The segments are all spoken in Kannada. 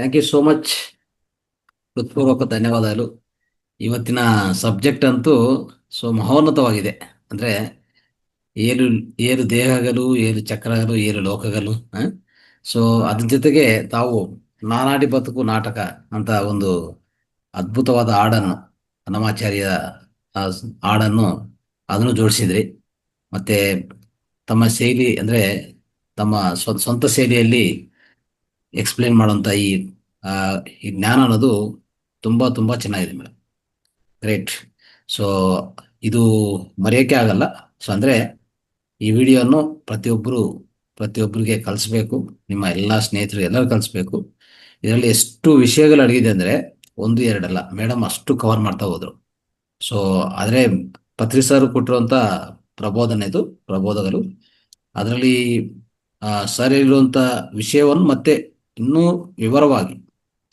Thank you so much. ಹೃತ್ಪೂರ್ವಕ ಧನ್ಯವಾದಗಳು. ಇವತ್ತಿನ ಸಬ್ಜೆಕ್ಟ್ ಅಂತೂ ಮಹೋನ್ನತವಾಗಿದೆ. ಅಂದರೆ ಏಳು ಏಳು ದೇಹಗಳು, ಏಳು ಚಕ್ರಗಳು, ಏಳು ಲೋಕಗಳು. ಸೊ ಅದ್ರ ಜೊತೆಗೆ ತಾವು ನಾನಾಡಿ ಬದುಕು ನಾಟಕ ಅಂತ ಒಂದು ಅದ್ಭುತವಾದ ಹಾಡನ್ನು, ಅನ್ನಮಾಚಾರ್ಯ ಹಾಡನ್ನು ಅದನ್ನು ಜೋಡಿಸಿದ್ರಿ. ಮತ್ತೆ ತಮ್ಮ ಶೈಲಿ ಅಂದರೆ ತಮ್ಮ ಸ್ವಂತ ಶೈಲಿಯಲ್ಲಿ ಎಕ್ಸ್ಪ್ಲೇನ್ ಮಾಡುವಂಥ ಈ ಜ್ಞಾನ ಅನ್ನೋದು ತುಂಬ ತುಂಬ ಚೆನ್ನಾಗಿದೆ ಮೇಡಮ್. ಗ್ರೇಟ್. ಸೊ ಇದು ಮರೆಯೋಕ್ಕೆ ಆಗಲ್ಲ. ಸೊ ಅಂದರೆ ಈ ವಿಡಿಯೋನು ಪ್ರತಿಯೊಬ್ಬರಿಗೆ ಕಲಿಸ್ಬೇಕು. ನಿಮ್ಮ ಎಲ್ಲ ಸ್ನೇಹಿತರು ಎಲ್ಲರೂ ಕಲಿಸ್ಬೇಕು. ಇದರಲ್ಲಿ ಎಷ್ಟು ವಿಷಯಗಳು ಅಡಗಿದೆ ಅಂದರೆ ಒಂದು ಎರಡಲ್ಲ, ಮೇಡಮ್ ಅಷ್ಟು ಕವರ್ ಮಾಡ್ತಾ ಹೋದರು. ಸೊ ಆದರೆ ಪತ್ರಿ ಸರ್ ಕೊಟ್ಟಿರುವಂಥ ಪ್ರಬೋಧಗಳು ಅದರಲ್ಲಿ ಸರ್ ಇರುವಂಥ ವಿಷಯವನ್ನು ಮತ್ತೆ ಇನ್ನೂ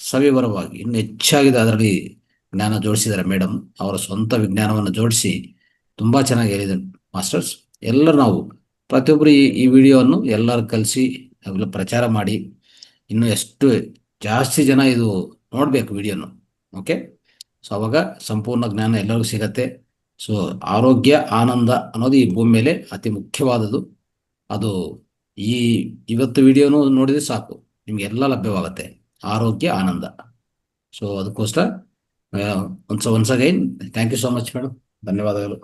ಸವಿವರವಾಗಿ ಇನ್ನೂ ಹೆಚ್ಚಾಗಿದೆ ಅದರಲ್ಲಿ ಜ್ಞಾನ ಜೋಡಿಸಿದ್ದಾರೆ ಮೇಡಮ್. ಅವರ ಸ್ವಂತ ವಿಜ್ಞಾನವನ್ನು ಜೋಡಿಸಿ ತುಂಬ ಚೆನ್ನಾಗಿ ಹೇಳಿದ್ದಾರೆ ಮಾಸ್ಟರ್ಸ್. ಎಲ್ಲರೂ ನಾವು ಪ್ರತಿಯೊಬ್ಬರು ಈ ವಿಡಿಯೋವನ್ನು ಎಲ್ಲರೂ ಕಲಿಸಿ ಅವೆಲ್ಲ ಪ್ರಚಾರ ಮಾಡಿ ಇನ್ನೂ ಎಷ್ಟು ಜಾಸ್ತಿ ಜನ ಇದು ನೋಡಬೇಕು ವಿಡಿಯೋನು. ಓಕೆ. ಸೊ ಅವಾಗ ಸಂಪೂರ್ಣ ಜ್ಞಾನ ಎಲ್ಲರಿಗೂ ಸಿಗತ್ತೆ. ಸೊ ಆರೋಗ್ಯ ಆನಂದ ಅನ್ನೋದು ಈ ಭೂಮಿ ಮೇಲೆ ಅತಿ ಮುಖ್ಯವಾದದ್ದು. ಅದು ಇವತ್ತು ವಿಡಿಯೋನು ನೋಡಿದ್ರೆ ಸಾಕು, ನಿಮಗೆಲ್ಲ ಲಭ್ಯವಾಗುತ್ತೆ, ಆರೋಗ್ಯ ಆನಂದ. ಸೊ ಅದಕ್ಕೋಸ್ಕರ once again thank you so much madam. ಧನ್ಯವಾದಗಳು,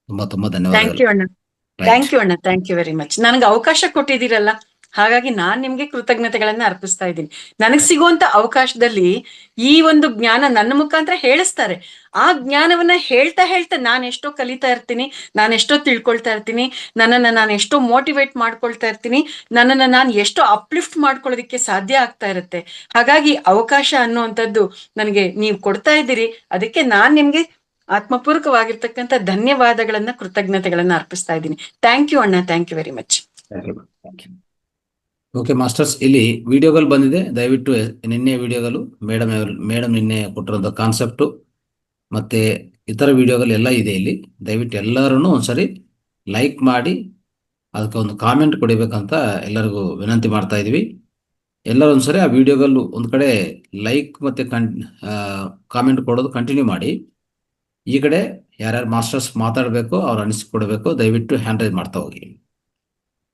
ತುಂಬ ತುಂಬ ಧನ್ಯವಾದಗಳು. ಥ್ಯಾಂಕ್ ಯು ಅಣ್ಣ, ಥ್ಯಾಂಕ್ ಯು ವೆರಿ ಮಚ್. ನನಗೆ ಅವಕಾಶ ಕೊಟ್ಟಿದ್ದೀರಲ್ಲ, ಹಾಗಾಗಿ ನಾನ್ ನಿಮ್ಗೆ ಕೃತಜ್ಞತೆಗಳನ್ನ ಅರ್ಪಿಸ್ತಾ ಇದ್ದೀನಿ. ನನಗ್ ಸಿಗುವಂತ ಅವಕಾಶದಲ್ಲಿ ಈ ಒಂದು ಜ್ಞಾನ ನನ್ನ ಮುಖಾಂತರ ಹೇಳಿಸ್ತಾರೆ. ಆ ಜ್ಞಾನವನ್ನ ಹೇಳ್ತಾ ನಾನು ಎಷ್ಟೋ ಕಲಿತಾ ಇರ್ತೀನಿ, ನಾನು ಎಷ್ಟೋ ತಿಳ್ಕೊಳ್ತಾ ಇರ್ತೀನಿ, ನನ್ನನ್ನ ನಾನು ಎಷ್ಟೋ ಮೋಟಿವೇಟ್ ಮಾಡ್ಕೊಳ್ತಾ ಇರ್ತೀನಿ, ನನ್ನನ್ನ ನಾನು ಎಷ್ಟೋ ಅಪ್ಲಿಫ್ಟ್ ಮಾಡ್ಕೊಳ್ಳೋದಿಕ್ಕೆ ಸಾಧ್ಯ ಆಗ್ತಾ ಇರುತ್ತೆ. ಹಾಗಾಗಿ ಅವಕಾಶ ಅನ್ನುವಂಥದ್ದು ನನಗೆ ನೀವು ಕೊಡ್ತಾ ಇದ್ದೀರಿ. ಅದಕ್ಕೆ ನಾನ್ ನಿಮ್ಗೆ ಆತ್ಮಪೂರ್ವಕವಾಗಿರ್ತಕ್ಕಂಥ ಧನ್ಯವಾದಗಳನ್ನ, ಕೃತಜ್ಞತೆಗಳನ್ನ ಅರ್ಪಿಸ್ತಾ ಇದ್ದೀನಿ. ಥ್ಯಾಂಕ್ ಯು ಅಣ್ಣ, thank you very much. Okay masters, ಇಲ್ಲಿ ವಿಡಿಯೋಗಳು ಬಂದಿದೆ, ದಯವಿಟ್ಟು ನಿನ್ನೆ ವಿಡಿಯೋಗಳು ಮೇಡಮ್ ನಿನ್ನೆ ಕೊಟ್ಟಿರೋಂಥ ಕಾನ್ಸೆಪ್ಟು ಮತ್ತೆ ಇತರ ವಿಡಿಯೋಗಳು ಎಲ್ಲ ಇದೆ ಇಲ್ಲಿ. ದಯವಿಟ್ಟು ಎಲ್ಲರೂ ಒಂದ್ಸರಿ ಲೈಕ್ ಮಾಡಿ ಅದಕ್ಕೆ ಒಂದು ಕಾಮೆಂಟ್ ಕೊಡಬೇಕಂತ ಎಲ್ಲರಿಗೂ ವಿನಂತಿ ಮಾಡ್ತಾ ಇದೀವಿ. ಎಲ್ಲರೂ ಒಂದ್ಸರಿ ಆ ವಿಡಿಯೋಗಳು ಒಂದು ಕಡೆ ಲೈಕ್ ಮತ್ತೆ ಕಾಮೆಂಟ್ ಕೊಡೋದು ಕಂಟಿನ್ಯೂ ಮಾಡಿ. ಈ ಕಡೆ ಯಾರ್ಯಾರು ಮಾಸ್ಟರ್ಸ್ ಮಾತಾಡಬೇಕು ಅವ್ರು ಅನಿಸಿಕೊಡ್ಬೇಕು, ದಯವಿಟ್ಟು ಹ್ಯಾಂಡ್ ರೈಸ್ ಮಾಡ್ತಾ ಹೋಗಿ.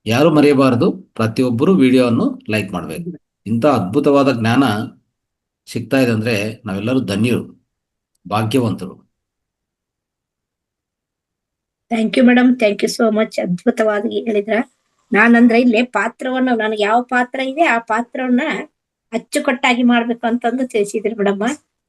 ಯಾರು ಮರೆಯಬಾರದು, ಪ್ರತಿಯೊಬ್ಬರು ವಿಡಿಯೋವನ್ನು ಲೈಕ್ ಮಾಡಬೇಕು. ಇಂಥ ಅದ್ಭುತವಾದ ಜ್ಞಾನ ಸಿಗ್ತಾ ಇದೆ ಅಂದ್ರೆ ನಾವೆಲ್ಲರೂ ಧನ್ಯರು, ಭಾಗ್ಯವಂತರು. Thank you madam, thank you so much. ಅದ್ಭುತವಾಗಿ ಹೇಳಿದ್ರ. ನಾನಂದ್ರೆ ಇಲ್ಲೇ ಪಾತ್ರವನ್ನು, ನನಗೆ ಯಾವ ಪಾತ್ರ ಇದೆ ಆ ಪಾತ್ರವನ್ನ ಅಚ್ಚುಕಟ್ಟಾಗಿ ಮಾಡ್ಬೇಕು ಅಂತಂದು ತಿಳಿಸಿದ್ರಿ ಮೇಡಮ್.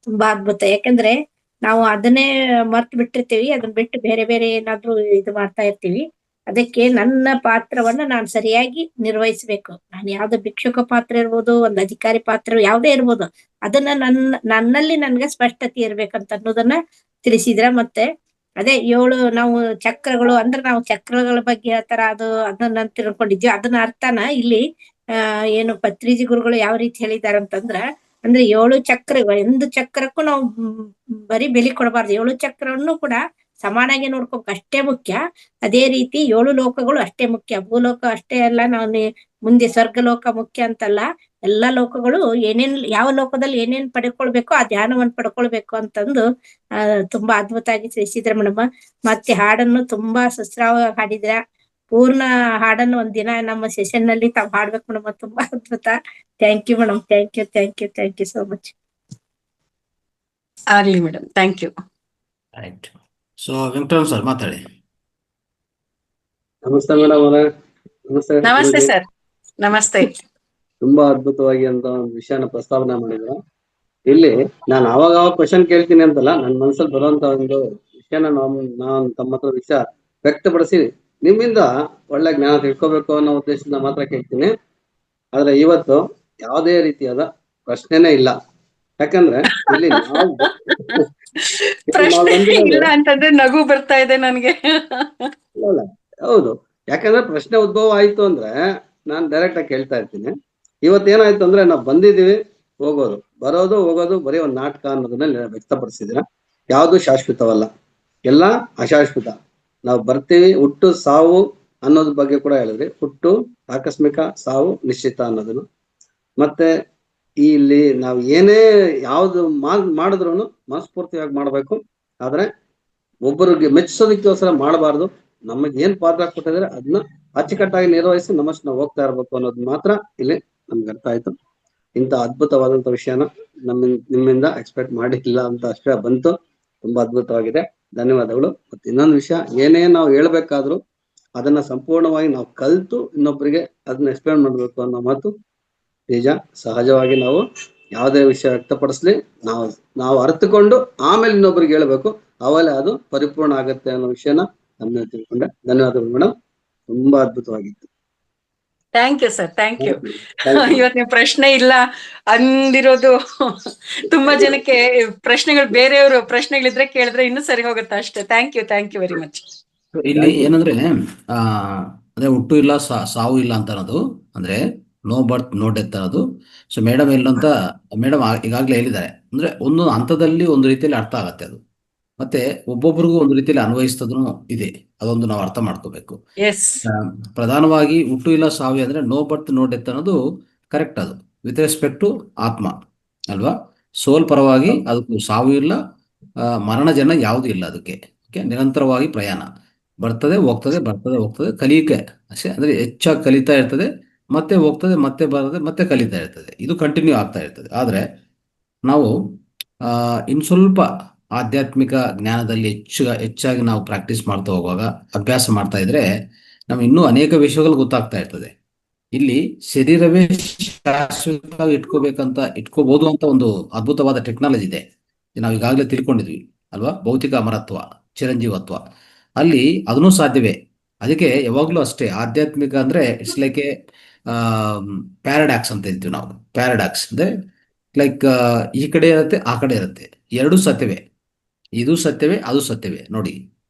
ತುಂಬಾ ಅದ್ಭುತ. ಯಾಕಂದ್ರೆ ನಾವು ಅದನ್ನೇ ಮರ್ತು ಬಿಟ್ಟಿರ್ತೀವಿ, ಅದನ್ನ ಬಿಟ್ಟು ಬೇರೆ ಬೇರೆ ಏನಾದ್ರೂ ಇದು ಮಾಡ್ತಾ ಇರ್ತೀವಿ. ಅದಕ್ಕೆ ನನ್ನ ಪಾತ್ರವನ್ನ ನಾನು ಸರಿಯಾಗಿ ನಿರ್ವಹಿಸ್ಬೇಕು. ನಾನು ಯಾವ್ದು ಭಿಕ್ಷುಕ ಪಾತ್ರ ಇರ್ಬೋದು, ಒಂದು ಅಧಿಕಾರಿ ಪಾತ್ರ ಯಾವ್ದೇ ಇರ್ಬೋದು, ಅದನ್ನ ನನ್ನಲ್ಲಿ ನನ್ಗೆ ಸ್ಪಷ್ಟತೆ ಇರ್ಬೇಕಂತ ಅನ್ನೋದನ್ನ ತಿಳಿಸಿದ್ರ. ಮತ್ತೆ ಅದೇ 7 ನಾವು ಚಕ್ರಗಳು ಅಂದ್ರೆ ನಾವು ಚಕ್ರಗಳ ಬಗ್ಗೆ ಹೇಳ್ತಾರ, ಅದನ್ನ ತಿಳ್ಕೊಂಡಿದ್ವಿ. ಅದನ್ನ ಅರ್ಥನ ಇಲ್ಲಿ ಏನು ಪತ್ರಿಜಿ ಗುರುಗಳು ಯಾವ ರೀತಿ ಹೇಳಿದಾರೆ ಅಂತಂದ್ರ, ಅಂದ್ರೆ 7 ಚಕ್ರಗಳು, ಒಂದು ಚಕ್ರಕ್ಕೂ ನಾವು ಬರೀ ಬೆಲೆ ಕೊಡಬಾರ್ದು. 7 ಚಕ್ರವನ್ನು ಕೂಡ ಸಮಾನಾಗಿ ನೋಡ್ಕೋಬೇಕು, ಅಷ್ಟೇ ಮುಖ್ಯ. ಅದೇ ರೀತಿ 7 ಲೋಕಗಳು ಅಷ್ಟೇ ಮುಖ್ಯ. ಭೂಲೋಕ ಅಷ್ಟೇ ಅಲ್ಲ, ನಾವು ಮುಂದೆ ಸ್ವರ್ಗಲೋಕ ಮುಖ್ಯ ಅಂತಲ್ಲ. ಎಲ್ಲಾ ಲೋಕಗಳು ಯಾವ ಲೋಕದಲ್ಲಿ ಏನೇನ್ ಪಡ್ಕೊಳ್ಬೇಕು ಆ ಧ್ಯಾನವನ್ನು ಪಡ್ಕೊಳ್ಬೇಕು ಅಂತಂದು ತುಂಬಾ ಅದ್ಭುತವಾಗಿ ತಿಳಿಸಿದ್ರ ಮೇಡಮ್. ಮತ್ತೆ ಹಾಡನ್ನು ತುಂಬಾ ಸುಸ್ರಾವಾಗಿ ಹಾಡಿದ್ರ. ಪೂರ್ಣ ಹಾಡನ್ನು ಒಂದಿನ ನಮ್ಮ ಸೆಷನ್ ನಲ್ಲಿ ತಾವ್ ಹಾಡ್ಬೇಕು ಮೇಡಮ್. ತುಂಬಾ ಅದ್ಭುತ. Thank you madam, thank you, thank you, thank you so much. ಆಗ್ಲಿ madam, thank you. Right. So Venkatram sir ಮಾತಾಡಿ. ನಮಸ್ತೆ ಮೇಡಮ್ ಅವರೇ. ನಮಸ್ತೆ ಸರ್. ನಮಸ್ತೆ. ತುಂಬಾ ಅದ್ಭುತವಾಗಿ ಅಂತ ಒಂದು ವಿಷಯನ ಪ್ರಸ್ತಾವನೆ ಮಾಡಿದ್ರು. ಇಲ್ಲಿ ನಾನು ಅವಾಗ ಕ್ವಶನ್ ಕೇಳ್ತೀನಿ ಅಂತಲ್ಲ, ನನ್ನ ಮನಸ್ಸಲ್ಲಿ ಬರುವಂತ ಒಂದು ವಿಷಯನ ನಾನು ತಮ್ಮ ಹತ್ರ ವಿಷಯ ವ್ಯಕ್ತಪಡಿಸಿ ನಿಮ್ಮಿಂದ ಒಳ್ಳೆ ಜ್ಞಾನ ತಿಳ್ಕೊಬೇಕು ಅನ್ನೋ ಉದ್ದೇಶದಿಂದ ಮಾತ್ರ ಕೇಳ್ತೀನಿ. ಆದ್ರೆ ಇವತ್ತು ಯಾವುದೇ ರೀತಿಯಾದ ಪ್ರಶ್ನೆನೇ ಇಲ್ಲ. ಯಾಕಂದ್ರೆ ಇಲ್ಲಿ ಇಲ್ಲ ಅಂತಂದ್ರೆ ನಗು ಬರ್ತಾ ಇದೆ ನನ್ಗೆ. ಇಲ್ಲ, ಹೌದು. ಯಾಕಂದ್ರೆ ಪ್ರಶ್ನೆ ಉದ್ಭವ ಆಯ್ತು ಅಂದ್ರೆ ನಾನ್ ಡೈರೆಕ್ಟ್ ಆಗಿ ಕೇಳ್ತಾ ಇರ್ತೀನಿ. ಇವತ್ತೇನಾಯ್ತು ಅಂದ್ರೆ ನಾವು ಬಂದಿದೀವಿ, ಬರೋದು ಹೋಗೋದು ಬರೀ ಒಂದು ನಾಟಕ ಅನ್ನೋದನ್ನ ವ್ಯಕ್ತಪಡಿಸಿದ್ರ. ಯಾವುದು ಶಾಶ್ವತವಲ್ಲ, ಎಲ್ಲ ಅಶಾಶ್ವತ. ನಾವು ಬರ್ತೀವಿ, ಹುಟ್ಟು ಸಾವು ಅನ್ನೋದ್ರ ಬಗ್ಗೆ ಕೂಡ ಹೇಳಿದ್ರಿ. ಹುಟ್ಟು ಆಕಸ್ಮಿಕ, ಸಾವು ನಿಶ್ಚಿತ ಅನ್ನೋದನ್ನು. ಮತ್ತೆ ಇಲ್ಲಿ ನಾವು ಏನೇ ಯಾವ್ದು ಮಾಡಿದ್ರು ಮನಸ್ಫೂರ್ತಿಯಾಗಿ ಮಾಡ್ಬೇಕು. ಆದ್ರೆ ಒಬ್ಬರಿಗೆ ಮೆಚ್ಚಿಸೋದಕ್ಕೋಸ್ಕರ ಮಾಡಬಾರ್ದು. ನಮಗೆ ಏನ್ ಪಾತ್ರ ಕೊಟ್ಟಿದ್ರೆ ಅದನ್ನ ಅಚ್ಚುಕಟ್ಟಾಗಿ ನಿರ್ವಹಿಸಿ ನಮ್ಮಷ್ಟು ನಾವು ಹೋಗ್ತಾ ಇರ್ಬೇಕು ಅನ್ನೋದು ಮಾತ್ರ ಇಲ್ಲಿ ನಮ್ಗೆ ಅರ್ಥ ಆಯ್ತು. ಇಂಥ ಅದ್ಭುತವಾದಂತ ವಿಷಯನ ನಿಮ್ಮಿಂದ ಎಕ್ಸ್ಪೆಕ್ಟ್ ಮಾಡಿಲ್ಲ ಅಂತ ಅಷ್ಟೇ ಬಂತು. ತುಂಬಾ ಅದ್ಭುತವಾಗಿದೆ, ಧನ್ಯವಾದಗಳು. ಮತ್ತೆ ಇನ್ನೊಂದು ವಿಷಯ, ಏನೇ ನಾವು ಹೇಳ್ಬೇಕಾದ್ರೂ ಅದನ್ನ ಸಂಪೂರ್ಣವಾಗಿ ನಾವು ಕಲ್ತು ಇನ್ನೊಬ್ಬರಿಗೆ ಅದನ್ನ ಎಕ್ಸ್ಪ್ಲೇನ್ ಮಾಡ್ಬೇಕು ಅನ್ನೋ ಮಾತು ನಿಜ. ಸಹಜವಾಗಿ ನಾವು ಯಾವುದೇ ವಿಷಯ ವ್ಯಕ್ತಪಡಿಸ್ಲಿ ನಾವು ಅರ್ಥಕೊಂಡು ಆಮೇಲೆ ಇನ್ನೊಬ್ಬರಿಗೆ ಹೇಳ್ಬೇಕು, ಅವಾಗಲೇ ಅದು ಪರಿಪೂರ್ಣ ಆಗುತ್ತೆ ಅನ್ನೋ ವಿಷಯನ ನಮ್ಮ ತಿಳ್ಕೊಂಡೆ. ಧನ್ಯವಾದಗಳು ಮೇಡಮ್, ತುಂಬಾ ಅದ್ಭುತವಾಗಿತ್ತು. Thank you sir, thank you. ಇವತ್ತು ನೀವು ಪ್ರಶ್ನೆ ಇಲ್ಲ ಅಂದಿರೋದು ತುಂಬಾ ಜನಕ್ಕೆ ಪ್ರಶ್ನೆಗಳು, ಬೇರೆಯವರು ಪ್ರಶ್ನೆಗಳಿದ್ರೆ ಕೇಳಿದ್ರೆ ಇನ್ನೂ ಸರಿ ಹೋಗುತ್ತೆ ಅಷ್ಟೇ. Thank you very much. ಇಲ್ಲಿ ಏನಂದ್ರೆ ಅದೇ ಹುಟ್ಟು ಇಲ್ಲ ಸಾವು ಇಲ್ಲ ಅಂತ ಅನ್ನೋದು, ಅಂದ್ರೆ ನೋ ಬರ್ತ್ ನೋ ಡೆತ್ ಅನ್ನೋದು. ಸೊ ಮೇಡಮ್ ಅಂತ ಮೇಡಮ್ ಈಗಾಗಲೇ ಹೇಳಿದ್ದಾರೆ. ಅಂದ್ರೆ ಒಂದು ಹಂತದಲ್ಲಿ ಒಂದು ರೀತಿಯಲ್ಲಿ ಅರ್ಥ ಆಗತ್ತೆ ಅದು, ಮತ್ತೆ ಒಬ್ಬೊಬ್ರಿಗೂ ಒಂದು ರೀತಿಯಲ್ಲಿ ಅನ್ವಯಿಸ್ತದೂ ಇದೆ. ಅದೊಂದು ನಾವು ಅರ್ಥ ಮಾಡ್ಕೋಬೇಕು. ಪ್ರಧಾನವಾಗಿ ಹುಟ್ಟು ಇಲ್ಲ ಸಾವು ಅಂದ್ರೆ ನೋ ಬರ್ತ್ ನೋ ಡೆತ್ ಅನ್ನೋದು ಕರೆಕ್ಟ್. ಅದು ವಿತ್ ರೆಸ್ಪೆಕ್ಟ್ ಟು ಆತ್ಮ ಅಲ್ವಾ? ಸೋಲ್ ಪರವಾಗಿ ಅದಕ್ಕೂ ಸಾವು ಇಲ್ಲ, ಮರಣ ಜನ ಯಾವುದೂ ಇಲ್ಲ ಅದಕ್ಕೆ. ನಿರಂತರವಾಗಿ ಪ್ರಯಾಣ, ಬರ್ತದೆ ಹೋಗ್ತದೆ, ಬರ್ತದೆ ಹೋಗ್ತದೆ, ಕಲಿಕೆ ಅಷ್ಟೇ. ಅಂದ್ರೆ ಹೆಚ್ಚಾಗಿ ಕಲಿತಾ ಇರ್ತದೆ, ಮತ್ತೆ ಹೋಗ್ತದೆ, ಮತ್ತೆ ಬರ್ತದೆ, ಮತ್ತೆ ಕಲಿತಾ ಇರ್ತದೆ. ಇದು ಕಂಟಿನ್ಯೂ ಆಗ್ತಾ ಇರ್ತದೆ. ಆದ್ರೆ ನಾವು ಇನ್ನು ಸ್ವಲ್ಪ ಆಧ್ಯಾತ್ಮಿಕ ಜ್ಞಾನದಲ್ಲಿ ಹೆಚ್ಚಾಗಿ ನಾವು ಪ್ರಾಕ್ಟೀಸ್ ಮಾಡ್ತಾ ಹೋಗುವಾಗ, ಅಭ್ಯಾಸ ಮಾಡ್ತಾ ಇದ್ರೆ ನಮ್ಗೆ ಇನ್ನೂ ಅನೇಕ ವಿಷಯಗಳು ಗೊತ್ತಾಗ್ತಾ ಇರ್ತದೆ. ಇಲ್ಲಿ ಶರೀರವೇ ಶಾಶ್ವತವಾಗಿ ಇಟ್ಕೋಬಹುದು ಅಂತ ಒಂದು ಅದ್ಭುತವಾದ ಟೆಕ್ನಾಲಜಿ ಇದೆ, ನಾವು ಈಗಾಗಲೇ ತಿಳ್ಕೊಂಡಿದ್ವಿ ಅಲ್ವಾ? ಭೌತಿಕ ಅಮರತ್ವ, ಚಿರಂಜೀವತ್ವ, ಅಲ್ಲಿ ಅದನ್ನೂ ಸಾಧ್ಯವೇ. ಅದಕ್ಕೆ ಯಾವಾಗ್ಲೂ ಅಷ್ಟೇ ಆಧ್ಯಾತ್ಮಿಕ ಅಂದ್ರೆ ಇಟ್ಸ್ ಲೈಕ್ ಎ ಪ್ಯಾರಾಡಾಕ್ಸ್ ಅಂತ ಹೇಳ್ತೀವಿ ನಾವು. ಪ್ಯಾರಾಡಾಕ್ಸ್ ಅಂದ್ರೆ ಲೈಕ್ ಈ ಕಡೆ ಇರುತ್ತೆ, ಆ ಕಡೆ ಇರುತ್ತೆ, ಎರಡೂ ಸತ್ಯವೇ. ಇದು ಸತ್ಯವೇ, ಅದು ಸತ್ಯವೇ. ನೋಡಿ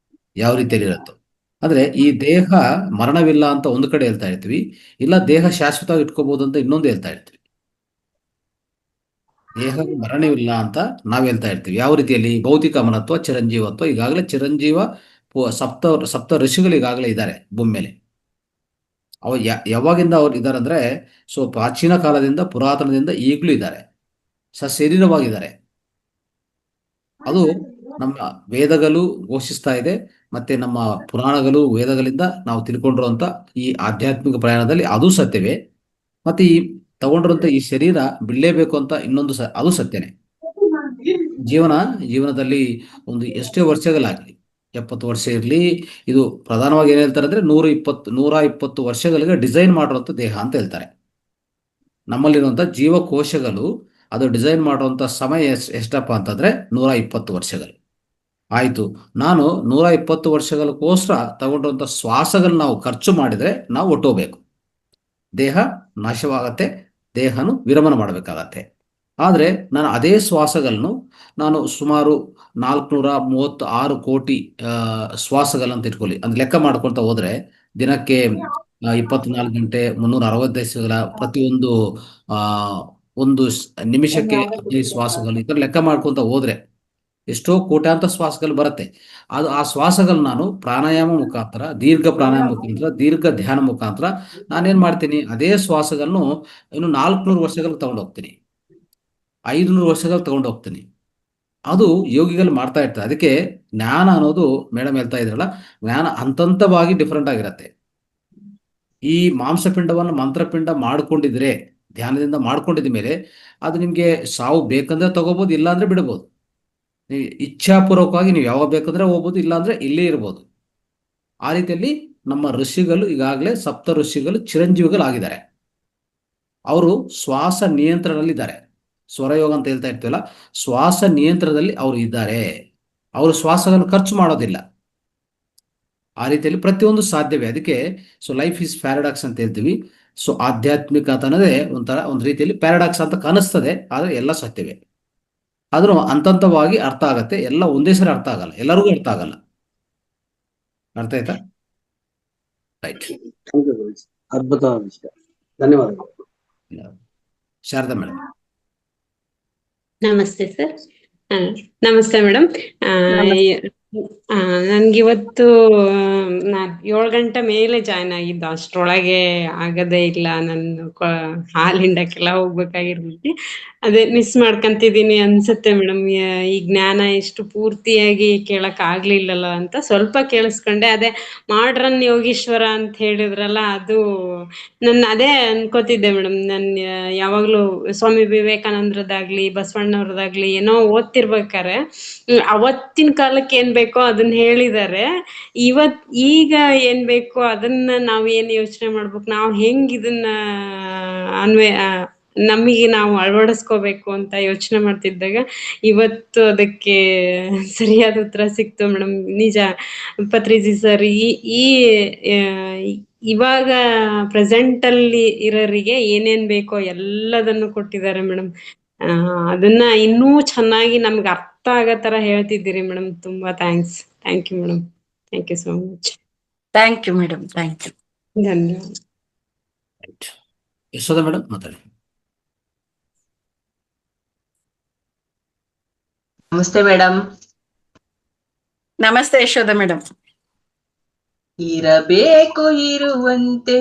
ಯಾವ ರೀತಿಯಲ್ಲಿ ಇರುತ್ತೋ. ಆದ್ರೆ ಈ ದೇಹ ಮರಣವಿಲ್ಲ ಅಂತ ಒಂದು ಕಡೆ ಹೇಳ್ತಾ ಇರ್ತೀವಿ, ಇಲ್ಲ ದೇಹ ಶಾಶ್ವತವಾಗಿ ಇಟ್ಕೋಬಹುದು ಅಂತ ಇನ್ನೊಂದು ಹೇಳ್ತಾ ಇರ್ತೀವಿ. ದೇಹ ಮರಣವಿಲ್ಲ ಅಂತ ನಾವ್ ಹೇಳ್ತಾ ಇರ್ತೀವಿ. ಯಾವ ರೀತಿಯಲ್ಲಿ? ಭೌತಿಕ ಅಮರತ್ವ, ಚಿರಂಜೀವತ್ವ. ಈಗಾಗಲೇ ಚಿರಂಜೀವ ಸಪ್ತ ಋಷಿಗಳು ಈಗಾಗಲೇ ಇದ್ದಾರೆ ಭೂಮಿ ಮೇಲೆ. ಯಾವಾಗಿಂದ ಅವ್ರು ಇದ್ದಾರೆ ಅಂದ್ರೆ, ಸೊ ಪ್ರಾಚೀನ ಕಾಲದಿಂದ, ಪುರಾತನದಿಂದ ಈಗಲೂ ಇದ್ದಾರೆ, ಸಶರೀರವಾಗಿದ್ದಾರೆ. ಅದು ನಮ್ಮ ವೇದಗಳು ಘೋಷಿಸ್ತಾ ಇದೆ, ಮತ್ತೆ ನಮ್ಮ ಪುರಾಣಗಳು, ವೇದಗಳಿಂದ ನಾವು ತಿಳ್ಕೊಂಡಿರುವಂತ ಈ ಆಧ್ಯಾತ್ಮಿಕ ಪ್ರಯಾಣದಲ್ಲಿ ಅದು ಸತ್ಯವೇ. ಮತ್ತೆ ಈ ತಗೊಂಡಿರುವಂತ ಈ ಶರೀರ ಬಿಡಲೇಬೇಕು ಅಂತ ಇನ್ನೊಂದು ಅದು ಸತ್ಯನೇ. ಜೀವನದಲ್ಲಿ ಒಂದು ಎಷ್ಟೇ ವರ್ಷಗಳಾಗಲಿ, 70 ವರ್ಷ ಇರಲಿ, ಇದು ಪ್ರಧಾನವಾಗಿ ಏನ್ ಹೇಳ್ತಾರೆ ಅಂದ್ರೆ 120 ವರ್ಷಗಳಿಗೆ ಡಿಸೈನ್ ಮಾಡಿರುವಂತ ದೇಹ ಅಂತ ಹೇಳ್ತಾರೆ. ನಮ್ಮಲ್ಲಿರುವಂತ ಜೀವಕೋಶಗಳು ಅದು ಡಿಸೈನ್ ಮಾಡುವಂತ ಸಮಯ ಎಷ್ಟಪ್ಪ ಅಂತಂದ್ರೆ 120 ವರ್ಷಗಳು. ಆಯ್ತು, ನಾನು 120 ವರ್ಷಗಳಕ್ಕೋಸ್ಕರ ತಗೊಂಡಿರುವಂತ ಶ್ವಾಸಗಳು ನಾವು ಖರ್ಚು ಮಾಡಿದ್ರೆ ನಾವು ಒಟ್ಟೋಗ್ಬೇಕು. ದೇಹ ನಾಶವಾಗತ್ತೆ, ದೇಹನು ವಿರಮಣ ಮಾಡಬೇಕಾಗತ್ತೆ. ಆದರೆ ನಾನು ಅದೇ ಶ್ವಾಸಗಳನ್ನು ನಾನು ಸುಮಾರು 436 ಕೋಟಿ ಶ್ವಾಸಗಳಂತ ಇಟ್ಕೊಳ್ಳಿ, ಅದು ಲೆಕ್ಕ ಮಾಡ್ಕೊಳ್ತಾ ಹೋದ್ರೆ ದಿನಕ್ಕೆ 24 ಗಂಟೆ 365 ದಿವಸಗಳ ಪ್ರತಿಯೊಂದು ಒಂದು ನಿಮಿಷಕ್ಕೆ 15 ಶ್ವಾಸಗಳು, ಈ ಥರ ಲೆಕ್ಕ ಮಾಡ್ಕೊಳ್ತಾ ಹೋದ್ರೆ ಎಷ್ಟೋ ಕೋಟ್ಯಾಂತರ ಶ್ವಾಸಗಳು ಬರುತ್ತೆ. ಆ ಶ್ವಾಸಗಳು ನಾನು ಪ್ರಾಣಾಯಾಮ ಮುಖಾಂತರ, ದೀರ್ಘ ಪ್ರಾಣಾಯಾಮ ಮುಖಾಂತರ, ದೀರ್ಘ ಧ್ಯಾನ ಮುಖಾಂತರ ನಾನೇನ್ ಮಾಡ್ತೀನಿ, ಅದೇ ಶ್ವಾಸಗಳನ್ನು ಇನ್ನು 400 ವರ್ಷಗಳು ತಗೊಂಡೋಗ್ತೀನಿ, 500 ವರ್ಷಗಳು ತಗೊಂಡೋಗ್ತೀನಿ. ಅದು ಯೋಗಿಗಳು ಮಾಡ್ತಾ ಇರ್ತಾರೆ. ಅದಕ್ಕೆ ಜ್ಞಾನ ಅನ್ನೋದು ಮೇಡಮ್ ಹೇಳ್ತಾ ಇದ್ರಲ್ಲ, ಜ್ಞಾನ ಹಂತವಾಗಿ ಡಿಫ್ರೆಂಟ್ ಆಗಿರತ್ತೆ. ಈ ಮಾಂಸಪಿಂಡವನ್ನು ಮಂತ್ರಪಿಂಡ ಮಾಡ್ಕೊಂಡಿದ್ರೆ, ಧ್ಯಾನದಿಂದ ಮಾಡ್ಕೊಂಡಿದ ಮೇಲೆ ಅದು ನಿಮ್ಗೆ ಸಾವು ಬೇಕಂದ್ರೆ ತಗೋಬಹುದು, ಇಲ್ಲ ಅಂದ್ರೆ ಬಿಡಬಹುದು. ನೀವು ಇಚ್ಛಾಪೂರ್ವಕವಾಗಿ ನೀವು ಯಾವಾಗ ಬೇಕಂದ್ರೆ ಹೋಗ್ಬೋದು, ಇಲ್ಲಾಂದ್ರೆ ಇಲ್ಲೇ ಇರ್ಬೋದು. ಆ ರೀತಿಯಲ್ಲಿ ನಮ್ಮ ಋಷಿಗಳು ಈಗಾಗಲೇ ಸಪ್ತ ಋಷಿಗಳು ಚಿರಂಜೀವಿಗಳಾಗಿದ್ದಾರೆ. ಅವರು ಶ್ವಾಸ ನಿಯಂತ್ರಣದಲ್ಲಿದ್ದಾರೆ. ಸ್ವರಯೋಗ ಅಂತ ಹೇಳ್ತಾ ಇರ್ತೀವಲ್ಲ, ಶ್ವಾಸ ನಿಯಂತ್ರಣದಲ್ಲಿ ಅವರು ಇದ್ದಾರೆ. ಅವರು ಶ್ವಾಸವನ್ನು ಖರ್ಚು ಮಾಡೋದಿಲ್ಲ. ಆ ರೀತಿಯಲ್ಲಿ ಪ್ರತಿಯೊಂದು ಸಾಧ್ಯವೇ. ಅದಕ್ಕೆ ಸೊ ಲೈಫ್ ಈಸ್ ಪ್ಯಾರಾಡಾಕ್ಸ್ ಅಂತ ಹೇಳ್ತೀವಿ. ಸೊ ಆಧ್ಯಾತ್ಮಿಕ ಅನ್ನೋದೇ ಒಂದು ರೀತಿಯಲ್ಲಿ ಪ್ಯಾರಾಡಾಕ್ಸ್ ಅಂತ ಕಾಣಿಸ್ತದೆ, ಆದ್ರೆ ಎಲ್ಲ ಸತ್ಯವೇ. ಆದ್ರೂ ಹಂತವಾಗಿ ಅರ್ಥ ಆಗತ್ತೆ, ಎಲ್ಲ ಒಂದೇ ಸರಿ ಅರ್ಥ ಆಗಲ್ಲ, ಎಲ್ಲರಿಗೂ ಅರ್ಥ ಆಗಲ್ಲ. ಅರ್ಥ ಆಯ್ತಾ? ರೈಟ್. ಅದ್ಭುತವಾದ ವಿಷಯ, ಧನ್ಯವಾದಗಳು. ಶಾರದಾ ಮೇಡಮ್. ನಮಸ್ತೆ ಸರ್. ನಮಸ್ತೆ ಮೇಡಮ್. ನನ್ಗಿವತ್ತು ನಾ 7 ಗಂಟೆ ಮೇಲೆ ಜಾಯ್ನ್ ಆಗಿದ್ದು, ಅಷ್ಟ್ರೊಳಗೆ ಆಗದೇ ಇಲ್ಲ. ನಾನು ಹಾಲ್ ಹಿಂಡಕ್ಕೆಲ್ಲ ಹೋಗ್ಬೇಕಾಗಿರ್ತೈತಿ. ಅದೇ ಮಿಸ್ ಮಾಡ್ಕಂತಿದೀನಿ ಅನ್ಸುತ್ತೆ ಮೇಡಮ್. ಈ ಜ್ಞಾನ ಎಷ್ಟು ಪೂರ್ತಿಯಾಗಿ ಕೇಳಕ್ ಆಗ್ಲಿಲ್ಲಲ್ಲ ಅಂತ ಸ್ವಲ್ಪ ಕೇಳಿಸ್ಕೊಂಡೆ. ಅದೇ ಮಾಡ್ರನ್ ಯೋಗೀಶ್ವರ ಅಂತ ಹೇಳಿದ್ರಲ್ಲ, ಅದು ಅದೇ ಅನ್ಕೋತಿದ್ದೆ ಮೇಡಮ್. ಯಾವಾಗ್ಲೂ ಸ್ವಾಮಿ ವಿವೇಕಾನಂದ್ರದಾಗ್ಲಿ ಬಸವಣ್ಣವ್ರದಾಗ್ಲಿ ಏನೋ ಓದ್ತಿರ್ಬೇಕಾರೆ ಅವತ್ತಿನ ಕಾಲಕ್ಕೆ ಏನ್ ಬೇಕೋ ಅದನ್ನ ಹೇಳಿದಾರೆ. ಈಗ ಏನ್ ಬೇಕೋ ಅದನ್ನ ನಾವ್ ಏನ್ ಯೋಚನೆ ಮಾಡ್ಬೇಕು, ನಾವ್ ಹೆಂಗ್ ಇದನ್ನ ನಮಗೆ ನಾವು ಅಳವಡಿಸ್ಕೋಬೇಕು ಅಂತ ಯೋಚನೆ ಮಾಡ್ತಿದ್ದಾಗ ಇವತ್ತು ಅದಕ್ಕೆ ಸರಿಯಾದ ಉತ್ತರ ಸಿಕ್ತು ಮೇಡಮ್. ನಿಜ ಪತ್ರಿಜಿ ಸರ್ ಈ ಇವಾಗ ಪ್ರೆಸೆಂಟ್ ಅಲ್ಲಿ ಇರೋರಿಗೆ ಏನೇನ್ ಬೇಕೋ ಎಲ್ಲದನ್ನು ಕೊಟ್ಟಿದ್ದಾರೆ ಮೇಡಮ್. ಅದನ್ನ ಇನ್ನೂ ಚೆನ್ನಾಗಿ ನಮ್ಗೆ ಅರ್ಥ ಆಗೋ ತರ ಹೇಳ್ತಿದ್ದೀರಿ ಮೇಡಮ್. ತುಂಬಾ thanks. Thank you madam. Thank you so much. Thank you madam. Thank you. ಧನ್ಯವಾದ. ಯಶೋಧ ಮೇಡಮ್ ಮಾತಾಡಿ. ನಮಸ್ತೆ ಮೇಡಮ್. ನಮಸ್ತೆ ಯಶೋಧ ಮೇಡಮ್. ಇರಬೇಕು ಇರುವಂತೆ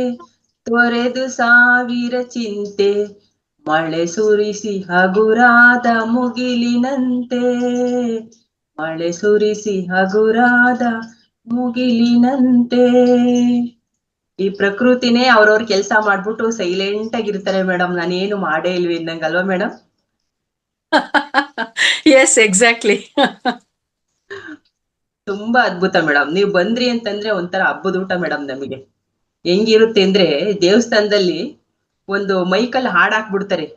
ತೊರೆದು ಸಾವಿರ ಚಿಂತೆ, ಮಳೆ ಸುರಿಸಿ ಹಗುರಾದ ಮುಗಿಲಿನಂತೆ, ಮಳೆ ಸುರಿಸಿ ಹಗುರಾದ ಮುಗಿಲಿನಂತೆ. ಈ ಪ್ರಕೃತಿನೇ ಅವ್ರವ್ರ ಕೆಲಸ ಮಾಡ್ಬಿಟ್ಟು ಸೈಲೆಂಟ್ ಆಗಿರ್ತಾರೆ ಮೇಡಮ್. ನಾನೇನು ಮಾಡೇ ಇಲ್ವಿ ಇನ್ನಂಗಲ್ವಾ ಮೇಡಮ್? Yes, exactly. ತುಂಬಾ ಅದ್ಭುತ ಮೇಡಮ್. ನೀವ್ ಬಂದ್ರಿ ಅಂತಂದ್ರೆ ಒಂಥರ ಹಬ್ಬದ ಊಟ ಮೇಡಮ್. ನಮಗೆ ಹೆಂಗಿರುತ್ತೆ ಅಂದ್ರೆ, ದೇವಸ್ಥಾನದಲ್ಲಿ ಒಂದು ಮೈಕಲ್ಲಿ ಹಾಡ್ ಹಾಕ್ಬಿಡ್ತಾರೆ,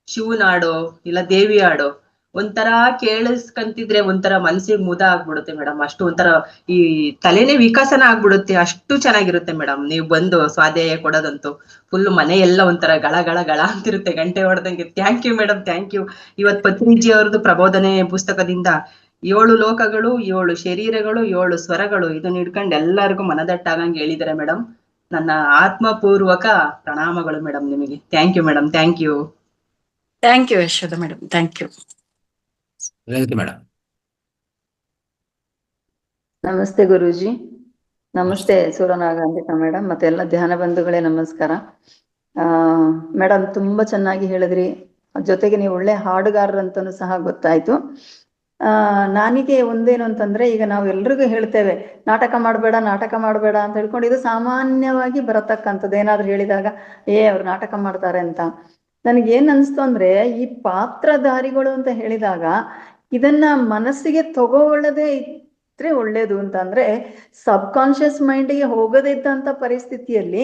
ಶಿವನ ಹಾಡೋ ಇಲ್ಲ ದೇವಿ ಹಾಡೋ. ಒಂಥರ ಕೇಳಿಸ್ಕಂತಿದ್ರೆ ಒಂಥರ ಮನ್ಸಿಗೆ ಮುದ ಆಗ್ಬಿಡುತ್ತೆ ಮೇಡಮ್. ಅಷ್ಟು ಒಂಥರ ಈ ತಲೆನೇ ವಿಕಾಸನ ಆಗ್ಬಿಡುತ್ತೆ, ಅಷ್ಟು ಚೆನ್ನಾಗಿರುತ್ತೆ ಮೇಡಮ್. ನೀವು ಬಂದು ಸ್ವಾಧ್ಯಾಯ ಕೊಡೋದಂತೂ ಫುಲ್ ಮನೆ ಎಲ್ಲ ಒಂಥರ ಗಳ ಗಳ ಗಳ ಅಂತಿರುತ್ತೆ, ಗಂಟೆ ಹೊಡೆದಂಗೆ. Thank you madam, thank you. ಇವತ್ ಪತ್ರಿಜಿ ಅವ್ರದ್ದು ಪ್ರಬೋಧನೆ ಪುಸ್ತಕದಿಂದ 7 ಲೋಕಗಳು, 7 ಶರೀರಗಳು, 7 ಸ್ವರಗಳು ಇದನ್ನ ಹಿಡ್ಕೊಂಡು ಎಲ್ಲರಿಗೂ ಮನದಟ್ಟಾಗಂಗೆ ಹೇಳಿದ್ದಾರೆ ಮೇಡಮ್. ನನ್ನ ಆತ್ಮಪೂರ್ವಕ ಪ್ರಣಾಮಗಳು ಮೇಡಮ್ ನಿಮಗೆ. Thank you madam. Thank you. Thank you Yashoda madam. Thank you. Revathi madam. ನಮಸ್ತೆ ಗುರೂಜಿ. ನಮಸ್ತೆ ಸೂರನಾಗಾಂಬಿಕಾ ಮೇಡಮ್, ಮತ್ತೆ ಎಲ್ಲ ಧ್ಯಾನ ಬಂಧುಗಳೇ ನಮಸ್ಕಾರ. ಮೇಡಮ್ ತುಂಬಾ ಚೆನ್ನಾಗಿ ಹೇಳಿದ್ರಿ. ಜೊತೆಗೆ ನೀವು ಒಳ್ಳೆ ಹಾಡುಗಾರರಂತನೂ ಸಹ ಗೊತ್ತಾಯ್ತು. ನಾನಿಗೆ ಒಂದೇನು ಅಂತಂದ್ರೆ, ಈಗ ನಾವು ಎಲ್ರಿಗೂ ಹೇಳ್ತೇವೆ ನಾಟಕ ಮಾಡಬೇಡ ನಾಟಕ ಮಾಡಬೇಡ ಅಂತ ಹೇಳ್ಕೊಂಡು, ಇದು ಸಾಮಾನ್ಯವಾಗಿ ಬರತಕ್ಕಂಥದ್ದು. ಏನಾದ್ರು ಹೇಳಿದಾಗ ಅವ್ರು ನಾಟಕ ಮಾಡ್ತಾರೆ ಅಂತ. ನನಗೇನ್ ಅನ್ಸ್ತು ಅಂದ್ರೆ, ಈ ಪಾತ್ರಧಾರಿಗಳು ಅಂತ ಹೇಳಿದಾಗ ಇದನ್ನ ಮನಸ್ಸಿಗೆ ತಗೊಳ್ಳದೆ ಇದ್ರೆ ಒಳ್ಳೇದು ಅಂತ. ಅಂದ್ರೆ ಸಬ್ ಕಾನ್ಶಿಯಸ್ ಮೈಂಡ್ಗೆ ಹೋಗದೇ ಇದ್ದಂತ ಪರಿಸ್ಥಿತಿಯಲ್ಲಿ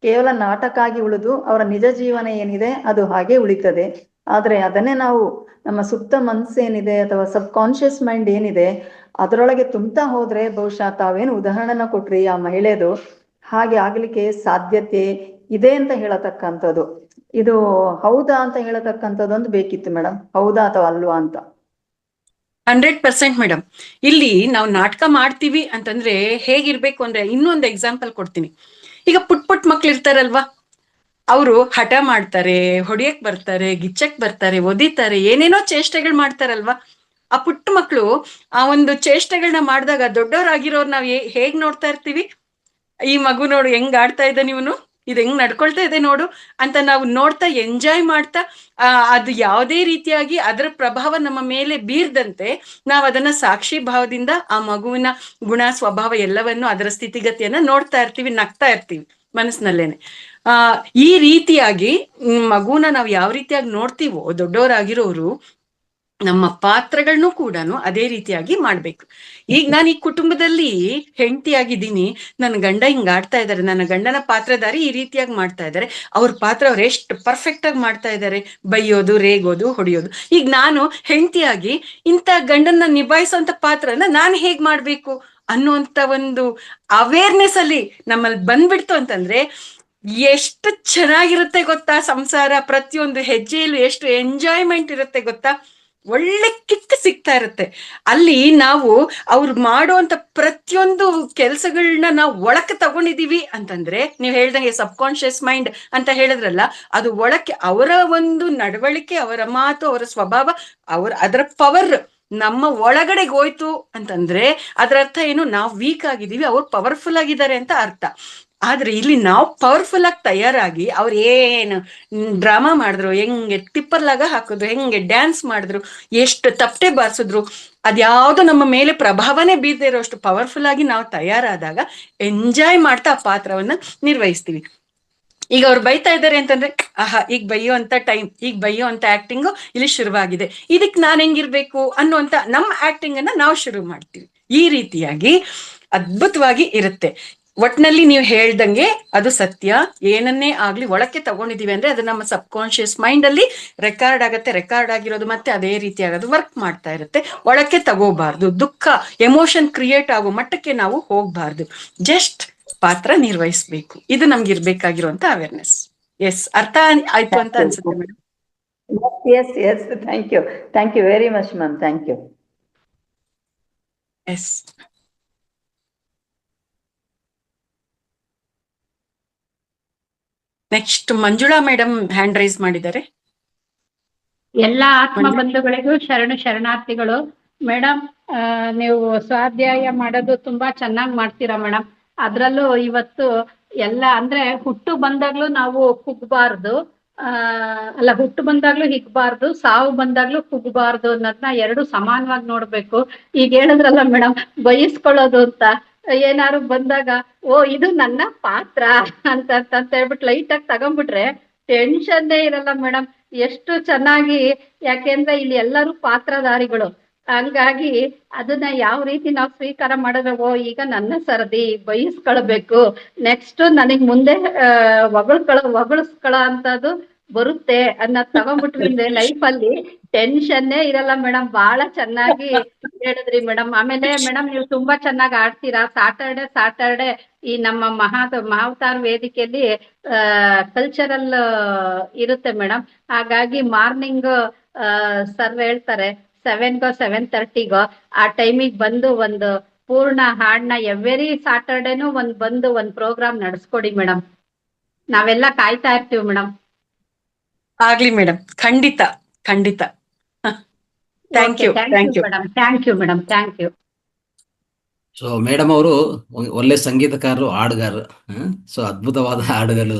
ಕೇವಲ ನಾಟಕ ಆಗಿ ಉಳಿದು ಅವರ ನಿಜ ಜೀವನ ಏನಿದೆ ಅದು ಹಾಗೆ ಉಳಿತದೆ. ಆದ್ರೆ ಅದನ್ನೇ ನಾವು ನಮ್ಮ ಸುಪ್ತ ಮನಸ್ಸೇನಿದೆ ಅಥವಾ ಸಬ್ ಕಾನ್ಶಿಯಸ್ ಮೈಂಡ್ ಏನಿದೆ ಅದರೊಳಗೆ ತುಂಬ್ತಾ ಹೋದ್ರೆ, ಬಹುಶಃ ತಾವೇನು ಉದಾಹರಣೆನ ಕೊಟ್ರಿ ಆ ಮಹಿಳೆದು, ಹಾಗೆ ಆಗ್ಲಿಕ್ಕೆ ಸಾಧ್ಯತೆ ಇದೆ ಅಂತ ಹೇಳತಕ್ಕಂಥದ್ದು. ಇದು ಹೌದಾ ಅಂತ ಹೇಳತಕ್ಕಂಥದ್ದು ಒಂದು ಬೇಕಿತ್ತು ಮೇಡಮ್. ಹೌದಾ ಅಥವಾ ಅಲ್ವಾ ಅಂತ. 100% ಮೇಡಮ್. ಇಲ್ಲಿ ನಾವು ನಾಟಕ ಮಾಡ್ತೀವಿ ಅಂತಂದ್ರೆ ಹೇಗಿರ್ಬೇಕು ಅಂದ್ರೆ, ಇನ್ನೊಂದು ಎಕ್ಸಾಂಪಲ್ ಕೊಡ್ತೀನಿ. ಈಗ ಪುಟ್ ಮಕ್ಳು ಇರ್ತಾರಲ್ವಾ, ಅವರು ಹಠ ಮಾಡ್ತಾರೆ, ಹೊಡಿಯಕ್ ಬರ್ತಾರೆ, ಗಿಚ್ಚಕ್ ಬರ್ತಾರೆ, ಒದಿತಾರೆ, ಏನೇನೋ ಚೇಷ್ಟೆಗಳು ಮಾಡ್ತಾರಲ್ವಾ. ಆ ಪುಟ್ಟ ಮಕ್ಳು ಆ ಒಂದು ಚೇಷ್ಟೆಗಳನ್ನ ಮಾಡಿದಾಗ ದೊಡ್ಡವರಾಗಿರೋರು ನಾವ್ ಹೇಗ್ ನೋಡ್ತಾ ಇರ್ತೀವಿ, ಈ ಮಗು ನೋಡು ಹೆಂಗ್ ಆಡ್ತಾ ಇದ್ದ, ನೀವನು ಇದು ಹೆಂಗ್ ನಡ್ಕೊಳ್ತಾ ಇದೆ ನೋಡು ಅಂತ ನಾವು ನೋಡ್ತಾ ಎಂಜಾಯ್ ಮಾಡ್ತಾ, ಅದು ಯಾವುದೇ ರೀತಿಯಾಗಿ ಅದರ ಪ್ರಭಾವ ನಮ್ಮ ಮೇಲೆ ಬೀರ್ದಂತೆ ನಾವು ಅದನ್ನ ಸಾಕ್ಷಿ ಭಾವದಿಂದ ಆ ಮಗುವಿನ ಗುಣ ಸ್ವಭಾವ ಎಲ್ಲವನ್ನು, ಅದರ ಸ್ಥಿತಿಗತಿಯನ್ನ ನೋಡ್ತಾ ಇರ್ತೀವಿ, ನಗ್ತಾ ಇರ್ತೀವಿ ಮನಸ್ಸಿನಲ್ಲೇನೆ. ಈ ರೀತಿಯಾಗಿ ಮಗುನ ನಾವು ಯಾವ ರೀತಿಯಾಗಿ ನೋಡ್ತೀವೋ ದೊಡ್ಡವರಾಗಿರೋರು ನಮ್ಮ ಪಾತ್ರಗಳನ್ನೂ ಕೂಡ ಅದೇ ರೀತಿಯಾಗಿ ಮಾಡ್ಬೇಕು. ಈಗ ನಾನು ಈ ಕುಟುಂಬದಲ್ಲಿ ಹೆಂಡತಿಯಾಗಿದ್ದೀನಿ, ನನ್ನ ಗಂಡ ಹಿಂಗ್ ಆಡ್ತಾ ಇದ್ದಾರೆ, ನನ್ನ ಗಂಡನ ಪಾತ್ರಧಾರಿ ಈ ರೀತಿಯಾಗಿ ಮಾಡ್ತಾ ಇದ್ದಾರೆ, ಅವ್ರ ಪಾತ್ರ ಅವ್ರು ಎಷ್ಟು ಪರ್ಫೆಕ್ಟ್ ಆಗಿ ಮಾಡ್ತಾ ಇದ್ದಾರೆ, ಬೈಯೋದು, ರೇಗೋದು, ಹೊಡಿಯೋದು. ಈಗ ನಾನು ಹೆಂಡತಿಯಾಗಿ ಇಂಥ ಗಂಡನ್ನ ನಿಭಾಯಿಸೋಂಥ ಪಾತ್ರನ ನಾನು ಹೇಗ್ ಮಾಡ್ಬೇಕು ಅನ್ನುವಂತ ಒಂದು ಅವೇರ್ನೆಸ್ ಅಲ್ಲಿ ನಮ್ಮಲ್ಲಿ ಬಂದ್ಬಿಡ್ತು ಅಂತಂದ್ರೆ ಎಷ್ಟು ಚೆನ್ನಾಗಿರುತ್ತೆ ಗೊತ್ತಾ ಸಂಸಾರ. ಪ್ರತಿಯೊಂದು ಹೆಜ್ಜೆಯಲ್ಲೂ ಎಷ್ಟು ಎಂಜಾಯ್ಮೆಂಟ್ ಇರುತ್ತೆ ಗೊತ್ತಾ. ಒಳ್ಳೆ ಕಿಕ್ ಸಿಗ್ತಾ ಇರುತ್ತೆ. ಅಲ್ಲಿ ನಾವು ಅವ್ರು ಮಾಡುವಂತ ಪ್ರತಿಯೊಂದು ಕೆಲಸಗಳನ್ನ ನಾವು ಒಳಕ್ಕೆ ತಗೊಂಡಿದೀವಿ ಅಂತಂದ್ರೆ, ನೀವ್ ಹೇಳ್ದಂಗೆ ಸಬ್ ಕಾನ್ಶಿಯಸ್ ಮೈಂಡ್ ಅಂತ ಹೇಳಿದ್ರಲ್ಲ, ಅದು ಒಳಕ್ಕೆ ಅವರ ಒಂದು ನಡವಳಿಕೆ, ಅವರ ಮಾತು, ಅವರ ಸ್ವಭಾವ, ಅದರ ಪವರ್ ನಮ್ಮ ಒಳಗಡೆ ಹೋಯ್ತು ಅಂತಂದ್ರೆ ಅದರ ಅರ್ಥ ಏನು, ನಾವು ವೀಕ್ ಆಗಿದ್ದೀವಿ, ಅವ್ರು ಪವರ್ಫುಲ್ ಆಗಿದ್ದಾರೆ ಅಂತ ಅರ್ಥ. ಆದ್ರೆ ಇಲ್ಲಿ ನಾವು ಪವರ್ಫುಲ್ ಆಗಿ ತಯಾರಾಗಿ ಅವ್ರು ಏನು ಡ್ರಾಮಾ ಮಾಡಿದ್ರು, ಹೆಂಗೆ ಟಿಪ್ಪರ್ಲಾಗ ಹಾಕಿದ್ರು, ಹೆಂಗೆ ಡ್ಯಾನ್ಸ್ ಮಾಡಿದ್ರು, ಎಷ್ಟು ತಪ್ಪಟೆ ಬಾರಿಸಿದ್ರು, ಅದ್ಯಾವುದೋ ನಮ್ಮ ಮೇಲೆ ಪ್ರಭಾವನೆ ಬೀರದೇ ಇರೋಷ್ಟು ಪವರ್ಫುಲ್ ಆಗಿ ನಾವು ತಯಾರಾದಾಗ ಎಂಜಾಯ್ ಮಾಡ್ತಾ ಆ ಪಾತ್ರವನ್ನ ನಿರ್ವಹಿಸ್ತೀವಿ. ಈಗ ಅವ್ರು ಬೈತಾ ಇದ್ದಾರೆ ಅಂತಂದ್ರೆ, ಆಹಾ ಈಗ ಬೈಯುವಂತ ಟೈಮ್, ಈಗ ಬೈಯುವಂತ ಆಕ್ಟಿಂಗು ಇಲ್ಲಿ ಶುರುವಾಗಿದೆ, ಇದಕ್ ನಾನ್ ಹೆಂಗಿರ್ಬೇಕು ಅನ್ನುವಂತ ನಮ್ಮ ಆಕ್ಟಿಂಗ್ ಅನ್ನ ನಾವು ಶುರು ಮಾಡ್ತೀವಿ. ಈ ರೀತಿಯಾಗಿ ಅದ್ಭುತವಾಗಿ ಇರುತ್ತೆ. ಒಟ್ನಲ್ಲಿ ನೀವು ಹೇಳ್ದಂಗೆ ಅದು ಸತ್ಯ. ಏನನ್ನೇ ಆಗ್ಲಿ ಒಳಕ್ಕೆ ತಗೊಂಡಿದೀವಿ ಅಂದ್ರೆ ಅದು ನಮ್ಮ ಸಬ್ ಕಾನ್ಶಿಯಸ್ ಮೈಂಡ್ ಅಲ್ಲಿ ರೆಕಾರ್ಡ್ ಆಗತ್ತೆ. ರೆಕಾರ್ಡ್ ಆಗಿರೋದು ಮತ್ತೆ ಅದೇ ರೀತಿ ಆಗೋದು ವರ್ಕ್ ಮಾಡ್ತಾ ಇರುತ್ತೆ. ಒಳಕ್ಕೆ ತಗೋಬಾರ್ದು. ದುಃಖ ಎಮೋಷನ್ ಕ್ರಿಯೇಟ್ ಆಗೋ ಮಟ್ಟಕ್ಕೆ ನಾವು ಹೋಗ್ಬಾರ್ದು. ಜಸ್ಟ್ ಪಾತ್ರ ನಿರ್ವಹಿಸ್ಬೇಕು. ಇದು ನಮ್ಗೆ ಇರ್ಬೇಕಾಗಿರುವಂತ ಅವೇರ್ನೆಸ್. ಎಸ್, ಅರ್ಥ ಆಯ್ತು ಅಂತ ಅನ್ಸುತ್ತೆ madam. Yes yes, thank you very much ma'am, thank you. Yes, next Manjula madam hand raise ಮಾಡಿದ್ದಾರೆ. ಎಲ್ಲ ಆತ್ಮ ಬಂಧುಗಳಿಗೂ ಶರಣಾರ್ಥಿಗಳು. ಮೇಡಮ್, ನೀವು ಸ್ವಾಧ್ಯಾಯ ಮಾಡೋದು ತುಂಬಾ ಚೆನ್ನಾಗಿ ಮಾಡ್ತೀರಾ ಮೇಡಮ್. ಅದ್ರಲ್ಲೂ ಇವತ್ತು ಎಲ್ಲ ಅಂದ್ರೆ ಹುಟ್ಟು ಬಂದಾಗ್ಲೂ ನಾವು ಕುಗ್ಬಾರ್ದು, ಅಲ್ಲ ಹುಟ್ಟು ಬಂದಾಗ್ಲೂ ಹಿಗ್ಬಾರ್ದು, ಸಾವು ಬಂದಾಗ್ಲೂ ಕುಗ್ಬಾರ್ದು ಅನ್ನೋದನ್ನ ಎರಡು ಸಮಾನವಾಗಿ ನೋಡ್ಬೇಕು. ಈಗ ಹೇಳಿದ್ರಲ್ಲ ಮೇಡಮ್, ಬಯಸ್ಕೊಳ್ಳೋದು ಅಂತ, ಏನಾದ್ರು ಬಂದಾಗ ಓ ಇದು ನನ್ನ ಪಾತ್ರ ಅಂತ ಹೇಳ್ಬಿಟ್ಟು ಲೈಟ್ ಆಗಿ ತಗೊಂಡ್ಬಿಟ್ರೆ ಟೆನ್ಷನ್ನೇ ಇರಲ್ಲ ಮೇಡಮ್. ಎಷ್ಟು ಚೆನ್ನಾಗಿ, ಯಾಕೆಂದ್ರೆ ಇಲ್ಲಿ ಎಲ್ಲರೂ ಪಾತ್ರಧಾರಿಗಳು. ಹಂಗಾಗಿ ಅದನ್ನ ಯಾವ ರೀತಿ ನಾವು ಸ್ವೀಕಾರ ಮಾಡಿದ್ರೆ, ಓ ಈಗ ನನ್ನ ಸರದಿ, ಬಯಸ್ಕೊಳ್ಬೇಕು, ನೆಕ್ಸ್ಟ್ ನನಗ್ ಮುಂದೆ ಹೊಗಳಿಸ್ಕೊಳ ಅಂತದ್ದು ಬರುತ್ತೆ ಅನ್ನೋದ್ ತಗೊಂಡ್ಬಿಟ್ವಿಂದ್ರೆ ಲೈಫ್ ಅಲ್ಲಿ ಟೆನ್ಷನ್ನೇ ಇರಲ್ಲ ಮೇಡಮ್. ಬಹಳ ಚೆನ್ನಾಗಿ ಹೇಳಿದ್ರಿ ಮೇಡಮ್. ಆಮೇಲೆ ಮೇಡಮ್, ನೀವು ತುಂಬಾ ಚೆನ್ನಾಗಿ ಆಡ್ತೀರಾ. ಸಾಟರ್ಡೆ ಈ ನಮ್ಮ ಮಹಾವತಾರ ವೇದಿಕೆಯಲ್ಲಿ ಕಲ್ಚರಲ್ ಇರುತ್ತೆ ಮೇಡಮ್. ಹಾಗಾಗಿ ಮಾರ್ನಿಂಗ್ ಸರ್ ಹೇಳ್ತಾರೆ 7ಗೋ 7:30ಗೋ ಆ ಟೈಮಿಗೆ ಬಂದು ಒಂದು ಪೂರ್ಣ ಹಾಡ್ನ ಎವ್ರಿ ಸಾಟರ್ಡೇನು ಬಂದು ಒಂದ್ ಪ್ರೋಗ್ರಾಮ್ ನಡೆಸ್ಕೊಡಿ ಮೇಡಮ್. ನಾವೆಲ್ಲ ಕಾಯ್ತಾ ಇರ್ತೀವಿ ಮೇಡಮ್. ಆಗ್ಲಿ ಮೇಡಮ್, ಖಂಡಿತ ಖಂಡಿತ. Thank you madam, thank you. So madam ಅವರು ಒಳ್ಳೆ ಸಂಗೀತಕಾರರು, ಹಾಡುಗಾರರು. ಸೊ ಅದ್ಭುತವಾದ ಹಾಡುಗಳು.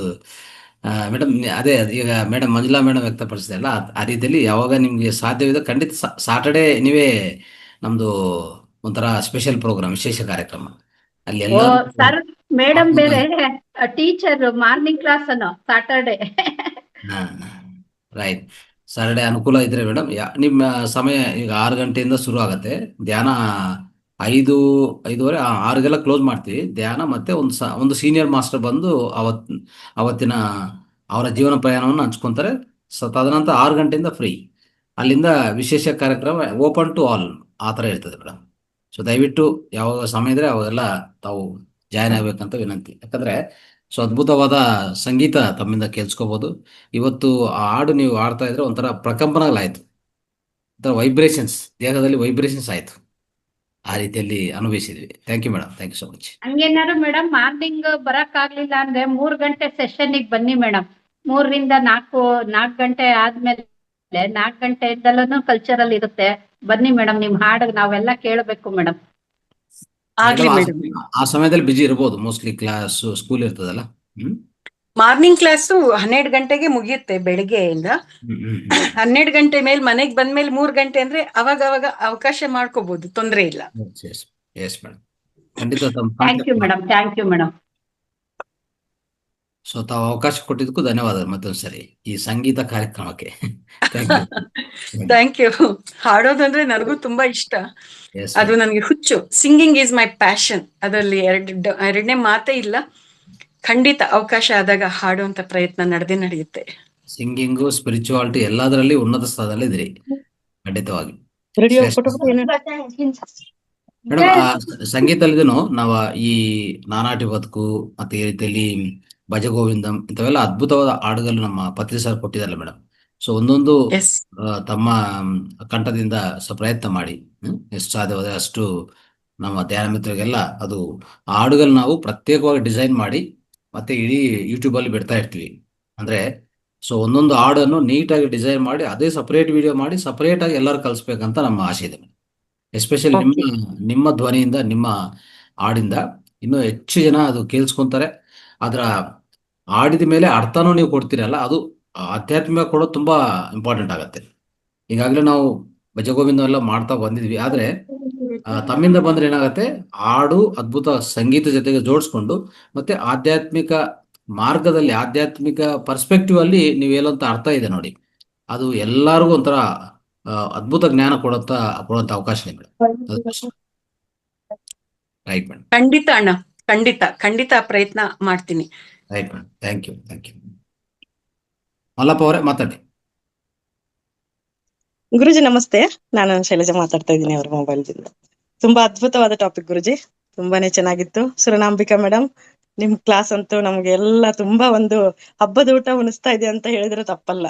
ಮೇಡಮ್, ಅದೇ ಈಗ ಮೇಡಮ್ ಮಂಜುಳಾ ಮೇಡಮ್ ವ್ಯಕ್ತಪಡಿಸಿದೆ ಅಲ್ಲ, ಆ ರೀತಿಯಲ್ಲಿ ಯಾವಾಗ ನಿಮ್ಗೆ ಸಾಧ್ಯವಿದೆ ಖಂಡಿತ ಸಾಟರ್ಡೆ ನೀವೇ ನಮ್ದು ಒಂಥರ ಸ್ಪೆಷಲ್ ಪ್ರೋಗ್ರಾಮ್, ವಿಶೇಷ ಕಾರ್ಯಕ್ರಮ ಅಲ್ಲಿ ಓ ಎಲ್ಲ. ಸರ್, ಮೇಡಮ್ ಬೇರೆ ಟೀಚರ್, ಮಾರ್ನಿಂಗ್ ಕ್ಲಾಸ್ ಅನ್ನೋ ಸಾಟರ್ಡೆ. ರೈಟ್. ಸಾಟರ್ಡೆ ಅನುಕೂಲ ಇದ್ರೆ ಮೇಡಮ್, ನಿಮ್ಮ ಸಮಯ ಈಗ 6 ಗಂಟೆಯಿಂದ ಶುರು ಆಗತ್ತೆ ಧ್ಯಾನ. 5:30 6ಗೆಲ್ಲ ಕ್ಲೋಸ್ ಮಾಡ್ತೀವಿ ಧ್ಯಾನ. ಮತ್ತೆ ಒಂದು ಸೀನಿಯರ್ ಮಾಸ್ಟರ್ ಬಂದು ಅವತ್ತಿನ ಅವರ ಜೀವನ ಪ್ರಯಾಣವನ್ನು ಹಂಚ್ಕೊಂತಾರೆ. ತದನಂತರ 6 ಗಂಟೆಯಿಂದ ಫ್ರೀ. ಅಲ್ಲಿಂದ ವಿಶೇಷ ಕಾರ್ಯಕ್ರಮ ಓಪನ್ ಟು ಆಲ್ ಆ ಥರ ಇರ್ತದೆ ಮೇಡಮ್. ಸೊ ದಯವಿಟ್ಟು ಯಾವಾಗ ಸಮಯ ಇದ್ರೆ ಅವಾಗೆಲ್ಲ ತಾವು ಜಾಯ್ನ್ ಆಗ್ಬೇಕಂತ ವಿನಂತಿ. ಯಾಕಂದ್ರೆ ಸೊ ಅದ್ಭುತವಾದ ಸಂಗೀತ ತಮ್ಮಿಂದ ಕೇಳಿಸ್ಕೋಬಹುದು. ಇವತ್ತು ಆ ಹಾಡು ನೀವು ಆಡ್ತಾ ಇದ್ರೆ ಒಂಥರ ಪ್ರಕಂಪನಗಳಾಯ್ತು, ಒಂಥರ ವೈಬ್ರೇಷನ್ಸ್, ದೇಹದಲ್ಲಿ ವೈಬ್ರೇಷನ್ಸ್ ಆಯ್ತು. ಆ ರೀತಿಯಲ್ಲಿ ಅನುಭವಿಸಿದ್ವಿ. Thank you madam, thank you so much. ಹಂಗೇನಾದ್ರು ಮೇಡಮ್ ಮಾರ್ನಿಂಗ್ ಬರಕ್ ಆಗ್ಲಿಲ್ಲ ಅಂದ್ರೆ 3 ಗಂಟೆ ಸೆಷನ್ಗೆ ಬನ್ನಿ ಮೇಡಮ್. 3ರಿಂದ 4 ಗಂಟೆ ಆದ್ಮೇಲೆ 4 ಗಂಟೆಯಿಂದಲೂ ಕಲ್ಚರಲ್ ಇರುತ್ತೆ. ಬನ್ನಿ ಮೇಡಮ್, ನಿಮ್ ಹಾಡು ನಾವೆಲ್ಲ ಕೇಳಬೇಕು ಮೇಡಮ್. ಆಗ್ಲಿ ಮೇಡಮ್. ಆ ಸಮಯದಲ್ಲಿ ಬಿಜಿ ಇರ್ಬೋದು, ಮೋಸ್ಟ್ಲಿ ಕ್ಲಾಸ್ ಸ್ಕೂಲ್ ಇರ್ತದಲ್ಲ. ಮಾರ್ನಿಂಗ್ ಕ್ಲಾಸು 12 ಗಂಟೆಗೆ ಮುಗಿಯುತ್ತೆ ಬೆಳಿಗ್ಗೆಯಿಂದ. 12 ಗಂಟೆ ಮೇಲೆ ಮನೆಗೆ ಬಂದ್ಮೇಲೆ 3 ಗಂಟೆ ಅಂದ್ರೆ ಅವಾಗ ಅವಕಾಶ ಮಾಡ್ಕೋಬಹುದು, ತೊಂದ್ರೆ ಇಲ್ಲ. ಎಸ್ ಮೇಡಮ್, ಖಂಡಿತ. Thank you madam. ಸೊ ತಾವು ಅವಕಾಶ ಕೊಟ್ಟಿದ್ದಕ್ಕೂ ಧನ್ಯವಾದಗಳು ಮತ್ತೊಂದ್ಸರಿ ಈ ಸಂಗೀತ ಕಾರ್ಯಕ್ರಮಕ್ಕೆ. Thank you. ಹಾಡೋದಂದ್ರೆ ನನಗೂ ತುಂಬಾ ಇಷ್ಟ. Yes, ಅದು ನನಗೆ ಹುಚ್ಚು. Singing is my passion. ಅದರಲ್ಲಿ ಎರಡನೇ ಮಾತೇ ಇಲ್ಲ. ಖಂಡಿತ ಅವಕಾಶ ಆದಾಗ ಹಾಡುವಂತ ಪ್ರಯತ್ನ ನಡೆಯುತ್ತೆ. ಸಿಂಗಿಂಗು, ಸ್ಪಿರಿಚುವಾಲಿಟಿ ಎಲ್ಲದರಲ್ಲಿ ಉನ್ನತ ಸ್ಥಾನದಲ್ಲಿ ಇದ್ರಿ, ಖಂಡಿತವಾಗಿ. ಮೇಡಮ್, ಸಂಗೀತದಲ್ಲಿನೂ ನಾವು ಈ ನಾನಾಟಿ ಬದುಕು ಮತ್ತೆ ಈ ರೀತಿಯಲ್ಲಿ ಭಜಗೋವಿಂದಂ ಇಂಥವೆಲ್ಲ ಅದ್ಭುತವಾದ ಹಾಡುಗಳು ನಮ್ಮ ಪತ್ರಿ ಸರ್ ಕೊಟ್ಟಿದ್ದಾರೆ ಮೇಡಮ್. ಸೊ ಒಂದೊಂದು ಎಸ್, ತಮ್ಮ ಕಂಠದಿಂದ ಪ್ರಯತ್ನ ಮಾಡಿ ಎಷ್ಟು ಸಾಧ್ಯವಾದ ಅಷ್ಟು ನಮ್ಮ ಧ್ಯಾನ ಮಿತ್ರರಿಗೆಲ್ಲ ಅದು ಹಾಡುಗಳು ನಾವು ಪ್ರತ್ಯೇಕವಾಗಿ ಡಿಸೈನ್ ಮಾಡಿ ಮತ್ತೆ ಇಡೀ ಯೂಟ್ಯೂಬಲ್ಲಿ ಬಿಡ್ತಾ ಇರ್ತೀವಿ. ಅಂದ್ರೆ ಸೊ ಒಂದೊಂದು ಹಾಡನ್ನು ನೀಟಾಗಿ ಡಿಸೈನ್ ಮಾಡಿ ಅದೇ ಸಪರೇಟ್ ವಿಡಿಯೋ ಮಾಡಿ ಸಪರೇಟ್ ಆಗಿ ಎಲ್ಲರೂ ಕಲಿಸ್ಬೇಕಂತ ನಮ್ಮ ಆಸೆ ಇದೆ. Especially okay. ನಿಮ್ಮ ಧ್ವನಿಯಿಂದ, ನಿಮ್ಮ ಹಾಡಿಂದ ಇನ್ನೂ ಹೆಚ್ಚು ಜನ ಅದು ಕೇಳಿಸ್ಕೊಂತಾರೆ. ಅದರ ಹಾಡಿದ ಮೇಲೆ ಅರ್ಥನೂ ನೀವು ಕೊಡ್ತೀರಲ್ಲ, ಅದು ಆಧ್ಯಾತ್ಮಿಕ ಕೊಡೋದು ತುಂಬಾ ಇಂಪಾರ್ಟೆಂಟ್ ಆಗುತ್ತೆ. ಈಗಾಗಲೇ ನಾವು ಭಜಗೋವಿಂದ ಎಲ್ಲ ಮಾಡ್ತಾ ಬಂದಿದ್ವಿ, ಆದ್ರೆ ತಮ್ಮಿಂದ ಬಂದ್ರೆ ಏನಾಗುತ್ತೆ, ಹಾಡು ಅದ್ಭುತ ಸಂಗೀತ ಜೊತೆಗೆ ಜೋಡಿಸ್ಕೊಂಡು ಮತ್ತೆ ಆಧ್ಯಾತ್ಮಿಕ ಮಾರ್ಗದಲ್ಲಿ, ಆಧ್ಯಾತ್ಮಿಕ ಪರ್ಸ್ಪೆಕ್ಟಿವ್ ಅಲ್ಲಿ ನೀವು ಹೇಳುವಂತ ಅರ್ಥ ಇದೆ ನೋಡಿ, ಅದು ಎಲ್ಲರಿಗೂ ಒಂಥರ ಅದ್ಭುತ ಜ್ಞಾನ ಕೊಡುವಂತ ಅವಕಾಶ ಇದೆ ಮೇಡಮ್. Right madam. ಖಂಡಿತ ಅಣ್ಣ, ಖಂಡಿತ ಪ್ರಯತ್ನ ಮಾಡ್ತೀನಿ. Right madam. Thank you. Mallappa ಅವರೇ ಮಾತಾಡಿ. ಗುರುಜಿ ನಮಸ್ತೆ, ನಾನು ಶೈಲಜಾ ಮಾತಾಡ್ತಾ ಇದ್ದೀನಿ ಅವ್ರ ಮೊಬೈಲ್ದಿಂದ. ತುಂಬಾ ಅದ್ಭುತವಾದ ಟಾಪಿಕ್ ಗುರುಜಿ, ತುಂಬಾನೇ ಚೆನ್ನಾಗಿತ್ತು. ಸುರನಾಂಬಿಕಾ ಮೇಡಮ್, ನಿಮ್ ಕ್ಲಾಸ್ ಅಂತೂ ನಮ್ಗೆ ಎಲ್ಲ ತುಂಬಾ ಒಂದು ಹಬ್ಬದ ಊಟ ಉಣಿಸ್ತಾ ಇದೆ ಅಂತ ಹೇಳಿದ್ರೆ ತಪ್ಪಲ್ಲ.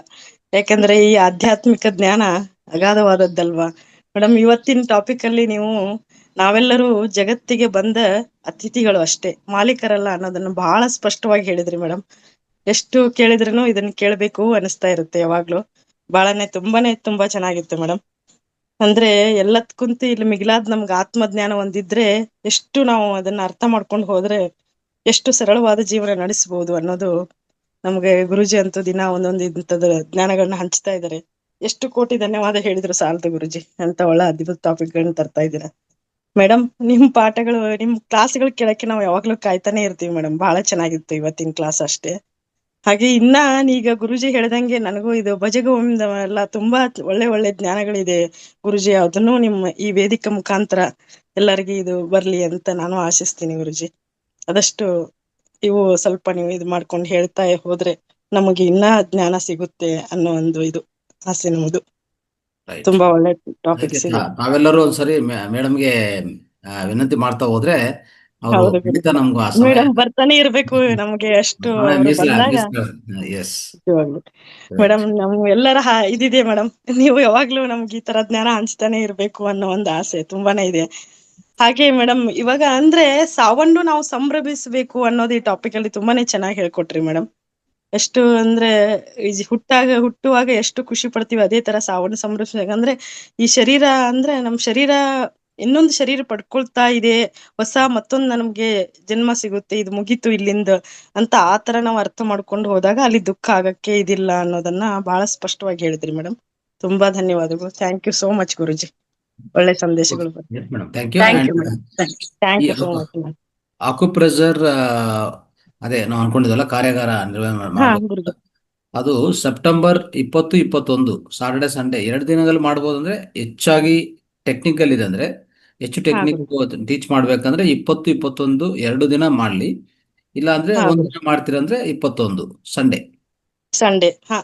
ಯಾಕಂದ್ರೆ ಈ ಆಧ್ಯಾತ್ಮಿಕ ಜ್ಞಾನ ಅಗಾಧವಾದದ್ದಲ್ವಾ ಮೇಡಮ್. ಇವತ್ತಿನ ಟಾಪಿಕ್ ಅಲ್ಲಿ ನೀವು ನಾವೆಲ್ಲರೂ ಜಗತ್ತಿಗೆ ಬಂದ ಅತಿಥಿಗಳು ಅಷ್ಟೇ, ಮಾಲೀಕರಲ್ಲ ಅನ್ನೋದನ್ನ ಬಹಳ ಸ್ಪಷ್ಟವಾಗಿ ಹೇಳಿದ್ರಿ ಮೇಡಮ್. ಎಷ್ಟು ಕೇಳಿದ್ರೂ ಇದನ್ನ ಕೇಳ್ಬೇಕು ಅನಿಸ್ತಾ ಇರುತ್ತೆ ಯಾವಾಗ್ಲೂ. ತುಂಬಾ ಚೆನ್ನಾಗಿತ್ತು ಮೇಡಮ್. ಅಂದ್ರೆ ಎಲ್ಲದಕ್ಕಂತ ಇಲ್ಲಿ ಮಿಗಿಲಾದ್ ನಮ್ಗೆ ಆತ್ಮಜ್ಞಾನ ಒಂದಿದ್ರೆ ಎಷ್ಟು ನಾವು ಅದನ್ನ ಅರ್ಥ ಮಾಡ್ಕೊಂಡು ಹೋದ್ರೆ ಎಷ್ಟು ಸರಳವಾದ ಜೀವನ ನಡೆಸಬಹುದು ಅನ್ನೋದು ನಮ್ಗೆ ಗುರುಜಿ ಅಂತೂ ದಿನ ಒಂದೊಂದು ಇಂಥದ್ದು ಜ್ಞಾನಗಳನ್ನ ಹಂಚ್ತಾ ಇದ್ದಾರೆ. ಎಷ್ಟು ಕೋಟಿ ಧನ್ಯವಾದ ಹೇಳಿದ್ರು ಸಾಲದು ಗುರುಜಿ, ಅಂತ ಒಳ್ಳೆ ಅದ್ಭುತ ಟಾಪಿಕ್ ಗಳನ್ನ ತರ್ತಾ ಇದ್ದೀರಾ ಮೇಡಮ್. ನಿಮ್ ಪಾಠಗಳು, ನಿಮ್ ಕ್ಲಾಸ್ಗಳು ಕೇಳಕ್ಕೆ ನಾವು ಯಾವಾಗ್ಲೂ ಕಾಯ್ತಾನೆ ಇರ್ತೀವಿ ಮೇಡಮ್. ಬಹಳ ಚೆನ್ನಾಗಿತ್ತು ಇವತ್ತಿನ ಕ್ಲಾಸ್ ಅಷ್ಟೇ. ಹಾಗೆ ಈಗ ಗುರುಜಿ ಹೇಳ್ದಂಗೆ ನನಗೂ ಇದು ಭಜಗೋವಿಂದ ಎಲ್ಲ ತುಂಬಾ ಒಳ್ಳೆ ಜ್ಞಾನಗಳಿದೆ ಗುರುಜಿ. ಅದನ್ನು ನಿಮ್ಮ ಈ ವೇದಿಕೆ ಮುಖಾಂತರ ಎಲ್ಲರಿಗೂ ಇದು ಬರ್ಲಿ ಅಂತ ನಾನು ಆಶಿಸ್ತೀನಿ ಗುರುಜಿ. ಆದಷ್ಟು ಇವು ಸ್ವಲ್ಪ ನೀವು ಇದು ಮಾಡ್ಕೊಂಡು ಹೇಳ್ತಾ ಹೋದ್ರೆ ನಮಗೆ ಜ್ಞಾನ ಸಿಗುತ್ತೆ ಅನ್ನೋ ಒಂದು ಇದು ಆಸೆ ನಮ್ಮದು. ತುಂಬಾ ಒಳ್ಳೆ ಟಾಪಿಕ್ಸ್ ಇದೆ. ನಾವೆಲ್ಲರೂ ಒಂದ್ಸರಿ ಮೇಡಮ್ಗೆ ವಿನಂತಿ ಮಾಡ್ತಾ ಹೋದ್ರೆ ಅವರು ಖಂಡಿತ ನಮ್ಗೂ ಆ ಸಮಯ ಮೇಡಮ್ ಬರ್ತಾನೆ ಇರ್ಬೇಕು ನಮ್ಗೆ. ಅಷ್ಟು ಬಂದಾಗ ಮೇಡಮ್ ನಮ್ ಎಲ್ಲರ ಇದಿದೆ ಮೇಡಮ್, ನೀವು ಯಾವಾಗ್ಲೂ ನಮ್ಗೆ ಈ ತರ ಜ್ಞಾನ ಹಂಚ್ತಾನೆ ಇರ್ಬೇಕು ಅನ್ನೋ ಒಂದು ಆಸೆ ತುಂಬಾನೇ ಇದೆ. ಹಾಗೆ ಮೇಡಮ್ ಇವಾಗ ಅಂದ್ರೆ ಸಾವನ್ನು ನಾವು ಸಂಭ್ರಮಿಸ್ಬೇಕು ಅನ್ನೋದು ಈ ಟಾಪಿಕ್ ಅಲ್ಲಿ ತುಂಬಾನೇ ಚೆನ್ನಾಗಿ ಹೇಳ್ಕೊಟ್ರಿ ಮೇಡಮ್. ಎಷ್ಟು ಅಂದ್ರೆ ಹುಟ್ಟುವಾಗ ಎಷ್ಟು ಖುಷಿ ಪಡ್ತೀವಿ, ಅದೇ ತರ ಸಾವನ್ನು ಸಂಭ್ರಮಿಸ್ಬೇಕು. ಅಂದ್ರೆ ಈ ಶರೀರ ಅಂದ್ರೆ ನಮ್ ಶರೀರ ಇನ್ನೊಂದು ಶರೀರ ಪಡ್ಕೊಳ್ತಾ ಇದೆ, ಮತ್ತೊಂದು ನಮ್ಗೆ ಜನ್ಮ ಸಿಗುತ್ತೆ, ಇದು ಮುಗೀತು ಇಲ್ಲಿಂದ ಅಂತ ಆತರ ನಾವು ಅರ್ಥ ಮಾಡ್ಕೊಂಡು ಹೋದಾಗ ಅಲ್ಲಿ ದುಃಖ ಆಗಕ್ಕೆ ಇದಿಲ್ಲ ಅನ್ನೋದನ್ನ ಬಹಳ ಸ್ಪಷ್ಟವಾಗಿ ಹೇಳಿದ್ರಿ ಮೇಡಮ್. ತುಂಬಾ ಧನ್ಯವಾದಗಳು. ಥ್ಯಾಂಕ್ ಯು ಸೋ ಮಚ್ ಗುರುಜಿ, ಒಳ್ಳೆ ಸಂದೇಶಗಳು. ಆಕ್ಯುಪ್ರೆಷರ್ ಅದೇ ನಾವು ಅನ್ಕೊಂಡಿದ್ವಲ್ಲ ಕಾರ್ಯಾಗಾರ ನಿರ್ವಹಣೆ ಅದು ಸೆಪ್ಟೆಂಬರ್ 20-21 ಸಾಟರ್ಡೆ ಸಂಡೇ 2 ದಿನಗಳಲ್ಲಿ ಮಾಡ್ಬೋದು. ಅಂದ್ರೆ ಹೆಚ್ಚಾಗಿ ಟೆಕ್ನಿಕಲ್ ಇದೆ, ಅಂದ್ರೆ ಹೆಚ್ಚು ಟೆಕ್ನಿಕ್ ಟೀಚ್ ಮಾಡ್ಬೇಕಂದ್ರೆ 20-21 2 ದಿನ ಮಾಡ್ಲಿ, ಇಲ್ಲ ಅಂದ್ರೆ ಒಂದ್ ದಿನ ಮಾಡ್ತೀರಂದ್ರೆ 21 ಸಂಡೇ.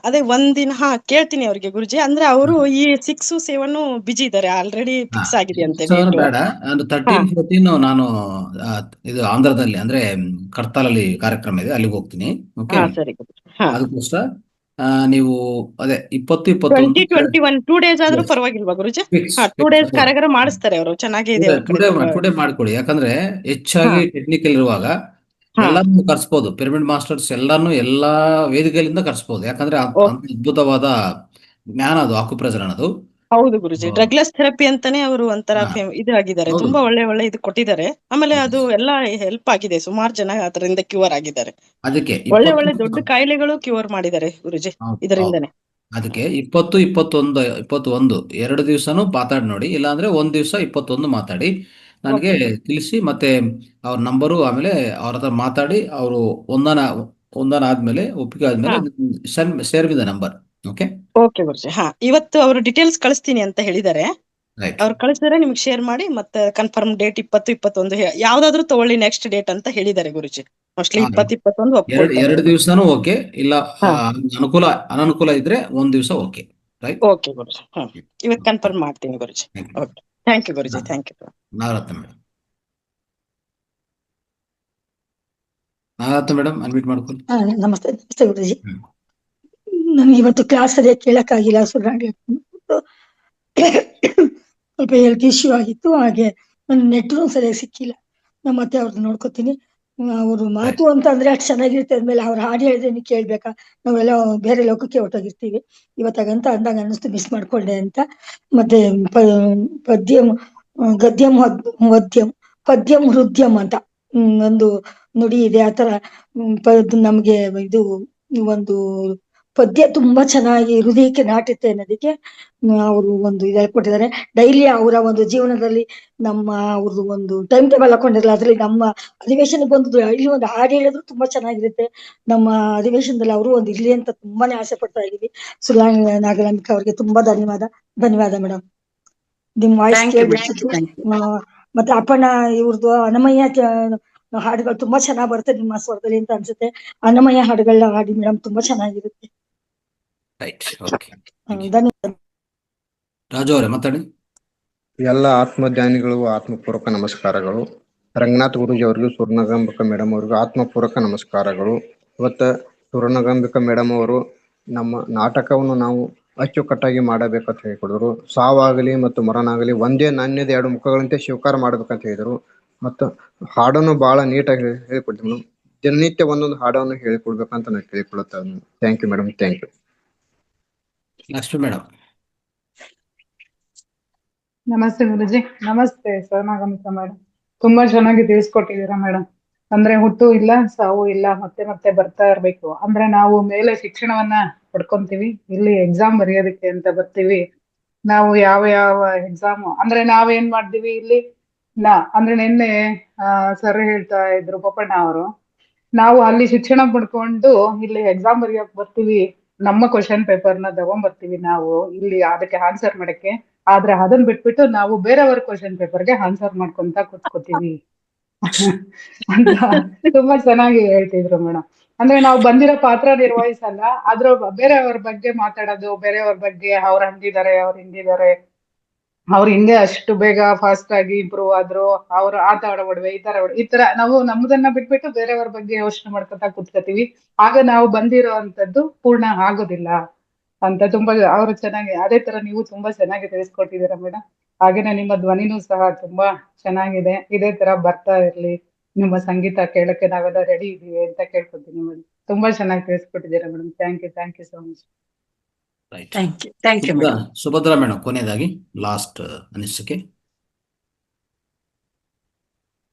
ಅದೇ ಒಂದಿನ ಕೇಳ್ತೀನಿ ಅವ್ರಿಗೆ ಗುರುಜಿ. ಅಂದ್ರೆ ಅವರು ಈ 6-7 ಬಿಜಿ ಇದಾರೆ, ಆಲ್ರೆಡಿ ಫಿಕ್ಸ್ ಆಗಿದೆ ಅಂತ. ಬೇಡ, 13-14 ನಾನು ಇದು ಆಂಧ್ರದಲ್ಲಿ ಅಂದ್ರೆ ಕರ್ತಾಲಲ್ಲಿ ಕಾರ್ಯಕ್ರಮ ಇದೆ, ಅಲ್ಲಿಗೆ ಹೋಗ್ತೀನಿ. ಓಕೆ, ಅದಕ್ಕೋಸ್ಕರ ನೀವು ಅದೇ 20-21 2 days ಆದ್ರೂ ಪರವಾಗಿಲ್ವಾ ಗುರುಜಿ? 2 days ಕಾರ್ಯಕ್ರಮ ಮಾಡಿಸ್ತಾರೆ ಅವರು, ಚೆನ್ನಾಗಿದೆ. ಟುಡೇ ಮಾಡ್ಕೊಳ್ಳಿ, ಯಾಕಂದ್ರೆ ಹೆಚ್ಚಾಗಿ ಟೆಕ್ನಿಕಲ್ ಇರುವಾಗ ಎಲ್ಲಾನು ಕರ್ಸ್ಬೋದು. ಪಿರಮಿಡ್ ಮಾಸ್ಟರ್ಸ್ ಎಲ್ಲಾ ವೇದಿಕೆಗಳಿಂದ ಕರ್ಸ್ಬೋದು, ಯಾಕಂದ್ರೆ ಅದ್ಭುತವಾದ ಜ್ಞಾನ ಅದು ಆಕ್ಯುಪ್ರೆಷರ್ ಅನ್ನೋದು. ಹೌದು ಗುರುಜಿ, ಡ್ರಗ್ಲೆಸ್ ಥೆರಪಿ ಅಂತಾನೆ ಅವರು ಒಂಥರ ಇದಾಗಿದ್ದಾರೆ. ತುಂಬಾ ಒಳ್ಳೆ ಇದು ಕೊಟ್ಟಿದ್ದಾರೆ. ಆಮೇಲೆ ಅದು ಎಲ್ಲ ಹೆಲ್ಪ್ ಆಗಿದೆ, ಸುಮಾರು ಜನ ಅದರಿಂದ ಕ್ಯೂರ್ ಆಗಿದ್ದಾರೆ. ಅದಕ್ಕೆ ಒಳ್ಳೆ ದೊಡ್ಡ ಕಾಯಿಲೆಗಳು ಕ್ಯೂರ್ ಮಾಡಿದ್ದಾರೆ ಗುರುಜಿ ಇದರಿಂದನೇ. ಅದಕ್ಕೆ 20-21 2 ದಿವಸನೂ ಮಾತಾಡಿ ನೋಡಿ, ಇಲ್ಲಾಂದ್ರೆ ಒಂದ್ ದಿವಸ 21 ಮಾತಾಡಿ ನನಗೆ ತಿಳಿಸಿ, ಮತ್ತೆ ಅವ್ರ ನಂಬರು, ಆಮೇಲೆ ಅವ್ರ ಹತ್ರ ಮಾತಾಡಿ ಅವರು ಒಂದನ ಆದ್ಮೇಲೆ ಒಪ್ಪಿಗೆ ಆದ್ಮೇಲೆ share with the number. Okay guruji. ಇವತ್ತು ಅವರು ಡೀಟೇಲ್ಸ್ ಕಳಿಸ್ತೀನಿ ಅಂತ ಹೇಳಿದ್ದಾರೆ. ಅವ್ರು ಕಳಿಸಿದ್ರೆ ನಿಮ್ಗೆ ಶೇರ್ ಮಾಡಿ, ಮತ್ತೆ ಕನ್ಫರ್ಮ್ ಡೇಟ್ 20-21 ಯಾವ್ದಾದ್ರು ತಗೊಳ್ಳಿ ನೆಕ್ಸ್ಟ್ ಡೇಟ್ ಅಂತ ಹೇಳಿದ್ದಾರೆ ಗುರುಜಿ. ಮೋಸ್ಟ್ಲಿ 20-21 2 ದಿವಸನೂ ಓಕೆ, ಇಲ್ಲ ಅನನುಕೂಲ ಇದ್ರೆ ಒಂದ್ ದಿವಸ ಓಕೆ. ಓಕೆ ಗುರುಜಿ, ಇವತ್ತು ಕನ್ಫರ್ಮ್ ಮಾಡ್ತೀನಿ guruji. Okay, thank you guruji. Thank you. Nagaratna madam unmute ಮಾಡ್ಕೊಳ್ಳಿ. ನಮಸ್ತೆ ಗುರುಜಿ. ನನ್ಗೆ ಇವತ್ತು ಕ್ಲಾಸ್ ಸರಿಯಾಗಿ ಕೇಳಕ್ಕಾಗಿಲ್ಲ, ಸ್ವಲ್ಪ ಹೆಲ್ತ್ ಇಶ್ಯೂ ಆಗಿತ್ತು. ಹಾಗೆ ನನ್ನ ನೆಟ್ರು ಸರಿಯಾಗಿ ಸಿಕ್ಕಿಲ್ಲ. ನಾನು ಮತ್ತೆ ಅವ್ರದ್ದು ನೋಡ್ಕೋತೀನಿ. ಅವರು ಮಾತು ಅಂತ ಅಂದ್ರೆ ಅಷ್ಟು ಚೆನ್ನಾಗಿರುತ್ತೆ, ಆದ್ಮೇಲೆ ಅವ್ರು ಹಾಡು ಹೇಳಿದ್ರೆ ನೀವು ಕೇಳ್ಬೇಕಾ, ನಾವೆಲ್ಲ ಬೇರೆ ಲೋಕಕ್ಕೆ ಹೊರಟೋಗಿರ್ತೀವಿ. ಇವತ್ತಾಗಂತ ಅಂದಾಗ ಅನ್ನಿಸ್ತು ಮಿಸ್ ಮಾಡ್ಕೊಂಡೆ ಅಂತ. ಮತ್ತೆ ಪದ್ಯ ಗದ್ಯಂ ವದ್ಯಂ ಪದ್ಯಂ ಹೃದ್ಯಂ ಅಂತ ಒಂದು ನುಡಿ ಇದೆ. ಆತರ ನಮ್ಗೆ ಇದು ಒಂದು ಪದ್ಯ ತುಂಬಾ ಚೆನ್ನಾಗಿ ಹೃದಯಕ್ಕೆ ನಾಟುತ್ತೆ ಅನ್ನೋದಕ್ಕೆ ಅವರು ಒಂದು ಇದು ಹೇಳ್ಕೊಟ್ಟಿದ್ದಾರೆ. ಡೈಲಿ ಅವರ ಒಂದು ಜೀವನದಲ್ಲಿ ನಮ್ಮ ಅವ್ರದ್ದು ಒಂದು ಟೈಮ್ ಟೇಬಲ್ ಹಾಕೊಂಡಿರಲ್ಲ, ಅದ್ರಲ್ಲಿ ನಮ್ಮ ಅಧಿವೇಶನಕ್ಕೆ ಬಂದು ಡೈಲಿ ಒಂದು ಹಾಡು ಹೇಳಿದ್ರು ತುಂಬಾ ಚೆನ್ನಾಗಿರುತ್ತೆ. ನಮ್ಮ ಅಧಿವೇಶನದಲ್ಲಿ ಅವರು ಒಂದು ಇರ್ಲಿ ಅಂತ ತುಂಬಾನೇ ಆಸೆ ಪಡ್ತಾ ಇದೀವಿ. ಸುಲಾ ನಾಗಲಾಂಬಿಕಾ ಅವ್ರಿಗೆ ತುಂಬಾ ಧನ್ಯವಾದ ಮೇಡಮ್. ನಿಮ್ ವಾಯ್ಸ್ ಕೇಳ್ಬಿಟ್ಟು ಮತ್ತೆ ಅಪ್ಪಣ್ಣ ಇವ್ರದ್ದು ಅನ್ನಮಯ್ಯ ಹಾಡುಗಳು ತುಂಬಾ ಚೆನ್ನಾಗ್ ಬರುತ್ತೆ ನಿಮ್ಮ ಸ್ವರದಲ್ಲಿ ಅಂತ ಅನ್ಸುತ್ತೆ. ಅನ್ನಮಯ್ಯ ಹಾಡುಗಳನ್ನ ಹಾಡಿ ಮೇಡಮ್, ತುಂಬಾ ಚೆನ್ನಾಗಿರುತ್ತೆ. ಧನ್ಯವಾದ. ರಾಜು ಅವರೇ ಮಾತಾಡಿ. ಎಲ್ಲ ಆತ್ಮಜ್ಞಾನಿಗಳಿಗೂ ಆತ್ಮಪೂರ್ವಕ ನಮಸ್ಕಾರಗಳು. ರಂಗನಾಥ್ ಗುರೂಜಿ ಅವರಿಗೂ ಸುವರ್ಣಾಂಬಿಕಾ ಮೇಡಮ್ ಅವರಿಗೂ ಆತ್ಮಪೂರ್ವಕ ನಮಸ್ಕಾರಗಳು. ಇವತ್ತು ಸುವರ್ಣಾಂಬಿಕಾ ಮೇಡಮ್ ಅವರು ನಮ್ಮ ನಾಟಕವನ್ನು ನಾವು ಅಚ್ಚುಕಟ್ಟಾಗಿ ಮಾಡಬೇಕಂತ ಹೇಳಿಕೊಡಿದ್ರು. ಸಾವಾಗಲಿ ಮತ್ತು ಮರಣಾಗಲಿ ಒಂದೇ ನಾಣ್ಯದ ಎರಡು ಮುಖಗಳಂತೆ ಸ್ವೀಕಾರ ಮಾಡ್ಬೇಕಂತ ಹೇಳಿದರು. ಮತ್ತು ಹಾಡನ್ನು ಬಹಳ ನೀಟಾಗಿ ಹೇಳಿಕೊಡ್ತೀವಿ ಮೇಡಮ್. ದಿನನಿತ್ಯ ಒಂದೊಂದು ಹಾಡನ್ನು ಹೇಳಿಕೊಡ್ಬೇಕಂತ ನಾನು ಕೇಳಿಕೊಳ್ಳುತ್ತಾ. Thank you madam. Thank you. Lakshmi madam. ನಮಸ್ತೆ ಗುರುಜಿ. ನಮಸ್ತೆ ಸುವರ್ಣಾಂಬಿಕಾ ಮೇಡಮ್. ತುಂಬಾ ಚೆನ್ನಾಗಿ ತಿಳಿಸ್ಕೊಟ್ಟಿದ್ದೀರಾ ಮೇಡಮ್. ಅಂದ್ರೆ ಹುಟ್ಟು ಇಲ್ಲ, ಸಾವು ಇಲ್ಲ, ಮತ್ತೆ ಮತ್ತೆ ಬರ್ತಾ ಇರ್ಬೇಕು. ಅಂದ್ರೆ ನಾವು ಮೇಲೆ ಶಿಕ್ಷಣವನ್ನ ಪಡ್ಕೊಂತೀವಿ, ಇಲ್ಲಿ ಎಕ್ಸಾಮ್ ಬರೆಯೋದಕ್ಕೆ ಅಂತ ಬರ್ತೀವಿ. ನಾವು ಯಾವ ಎಕ್ಸಾಮ್ ಅಂದ್ರೆ ನಾವೇನ್ ಮಾಡ್ತೀವಿ ಇಲ್ಲಿ ಅಂದ್ರೆ ನಿನ್ನೆ ಸರ್ ಹೇಳ್ತಾ ಇದ್ರು ಪಪ್ಪಣ್ಣ ಅವರು, ನಾವು ಅಲ್ಲಿ ಶಿಕ್ಷಣ ಪಡ್ಕೊಂಡು ಇಲ್ಲಿ ಎಕ್ಸಾಮ್ ಬರೆಯೋಕ್ ಬರ್ತೀವಿ. ನಮ್ಮ ಕ್ವಶನ್ ಪೇಪರ್ನ ತಗೊಂಡ್ಬರ್ತೀವಿ ನಾವು ಇಲ್ಲಿ ಅದಕ್ಕೆ ಆನ್ಸರ್ ಮಾಡಕ್ಕೆ. ಆದ್ರೆ ಅದನ್ನ ಬಿಟ್ಬಿಟ್ಟು ನಾವು ಬೇರೆಯವ್ರ ಕ್ವಶನ್ ಪೇಪರ್ಗೆ ಆನ್ಸರ್ ಮಾಡ್ಕೊಂತ ಕೂತ್ಕೋತೀವಿ ಅಂತ ತುಂಬಾ ಚೆನ್ನಾಗಿ ಹೇಳ್ತಿದ್ರು ಮೇಡಮ್. ಅಂದ್ರೆ ನಾವು ಬಂದಿರೋ ಪಾತ್ರ ನಿರ್ವಹಿಸಲ್ಲ, ಆದ್ರ ಬೇರೆಯವ್ರ ಬಗ್ಗೆ ಮಾತಾಡೋದು, ಬೇರೆಯವ್ರ ಬಗ್ಗೆ ಅವ್ರ ಹಂಗಿದ್ದಾರೆ, ಅವ್ರು ಹಿಂಗಿದ್ದಾರೆ, ಅವ್ರು ಹಿಂಗೆ ಅಷ್ಟು ಬೇಗ ಫಾಸ್ಟ್ ಆಗಿ ಇಂಪ್ರೂವ್ ಆದ್ರು, ಅವ್ರು ಆಟ ಆಡೋಡ್ವೆ, ಈ ತರ ನಾವು ನಮ್ಮದನ್ನ ಬಿಟ್ಬಿಟ್ಟು ಬೇರೆಯವ್ರ ಬಗ್ಗೆ ಯೋಚನೆ ಮಾಡ್ಕೊತಾ ಕೂತ್ಕೋತೀವಿ. ಆಗ ನಾವು ಬಂದಿರೋ ಅಂತದ್ದು ಪೂರ್ಣ ಆಗೋದಿಲ್ಲ ಅಂತ ತುಂಬಾ ಅವರು ಚೆನ್ನಾಗಿ, ಅದೇ ತರ ನೀವು ತುಂಬಾ ಚೆನ್ನಾಗಿ ತಿಳಿಸ್ಕೊಟ್ಟಿದ್ದೀರಾ ಮೇಡಮ್. ಹಾಗೇನೆ ನಿಮ್ಮ ಧ್ವನಿನೂ ಸಹ ತುಂಬಾ ಚೆನ್ನಾಗಿದೆ. ಇದೇ ತರ ಬರ್ತಾ ಇರ್ಲಿ. ನಿಮ್ಮ ಸಂಗೀತ ಕೇಳಕ್ಕೆ ನಾವೆಲ್ಲ ರೆಡಿ ಇದೀವಿ ಅಂತ ಕೇಳ್ಕೊತೀನಿ ಮೇಡಮ್. ತುಂಬಾ ಚೆನ್ನಾಗಿ ತಿಳಿಸ್ಕೊಟ್ಟಿದ್ದೀರಾ madam. Thank you so much. Thank you madam. Subhadra madam, ಕೊನೆಯದಾಗಿ ಲಾಸ್ಟ್ ಅನಿಸಿಕೆ.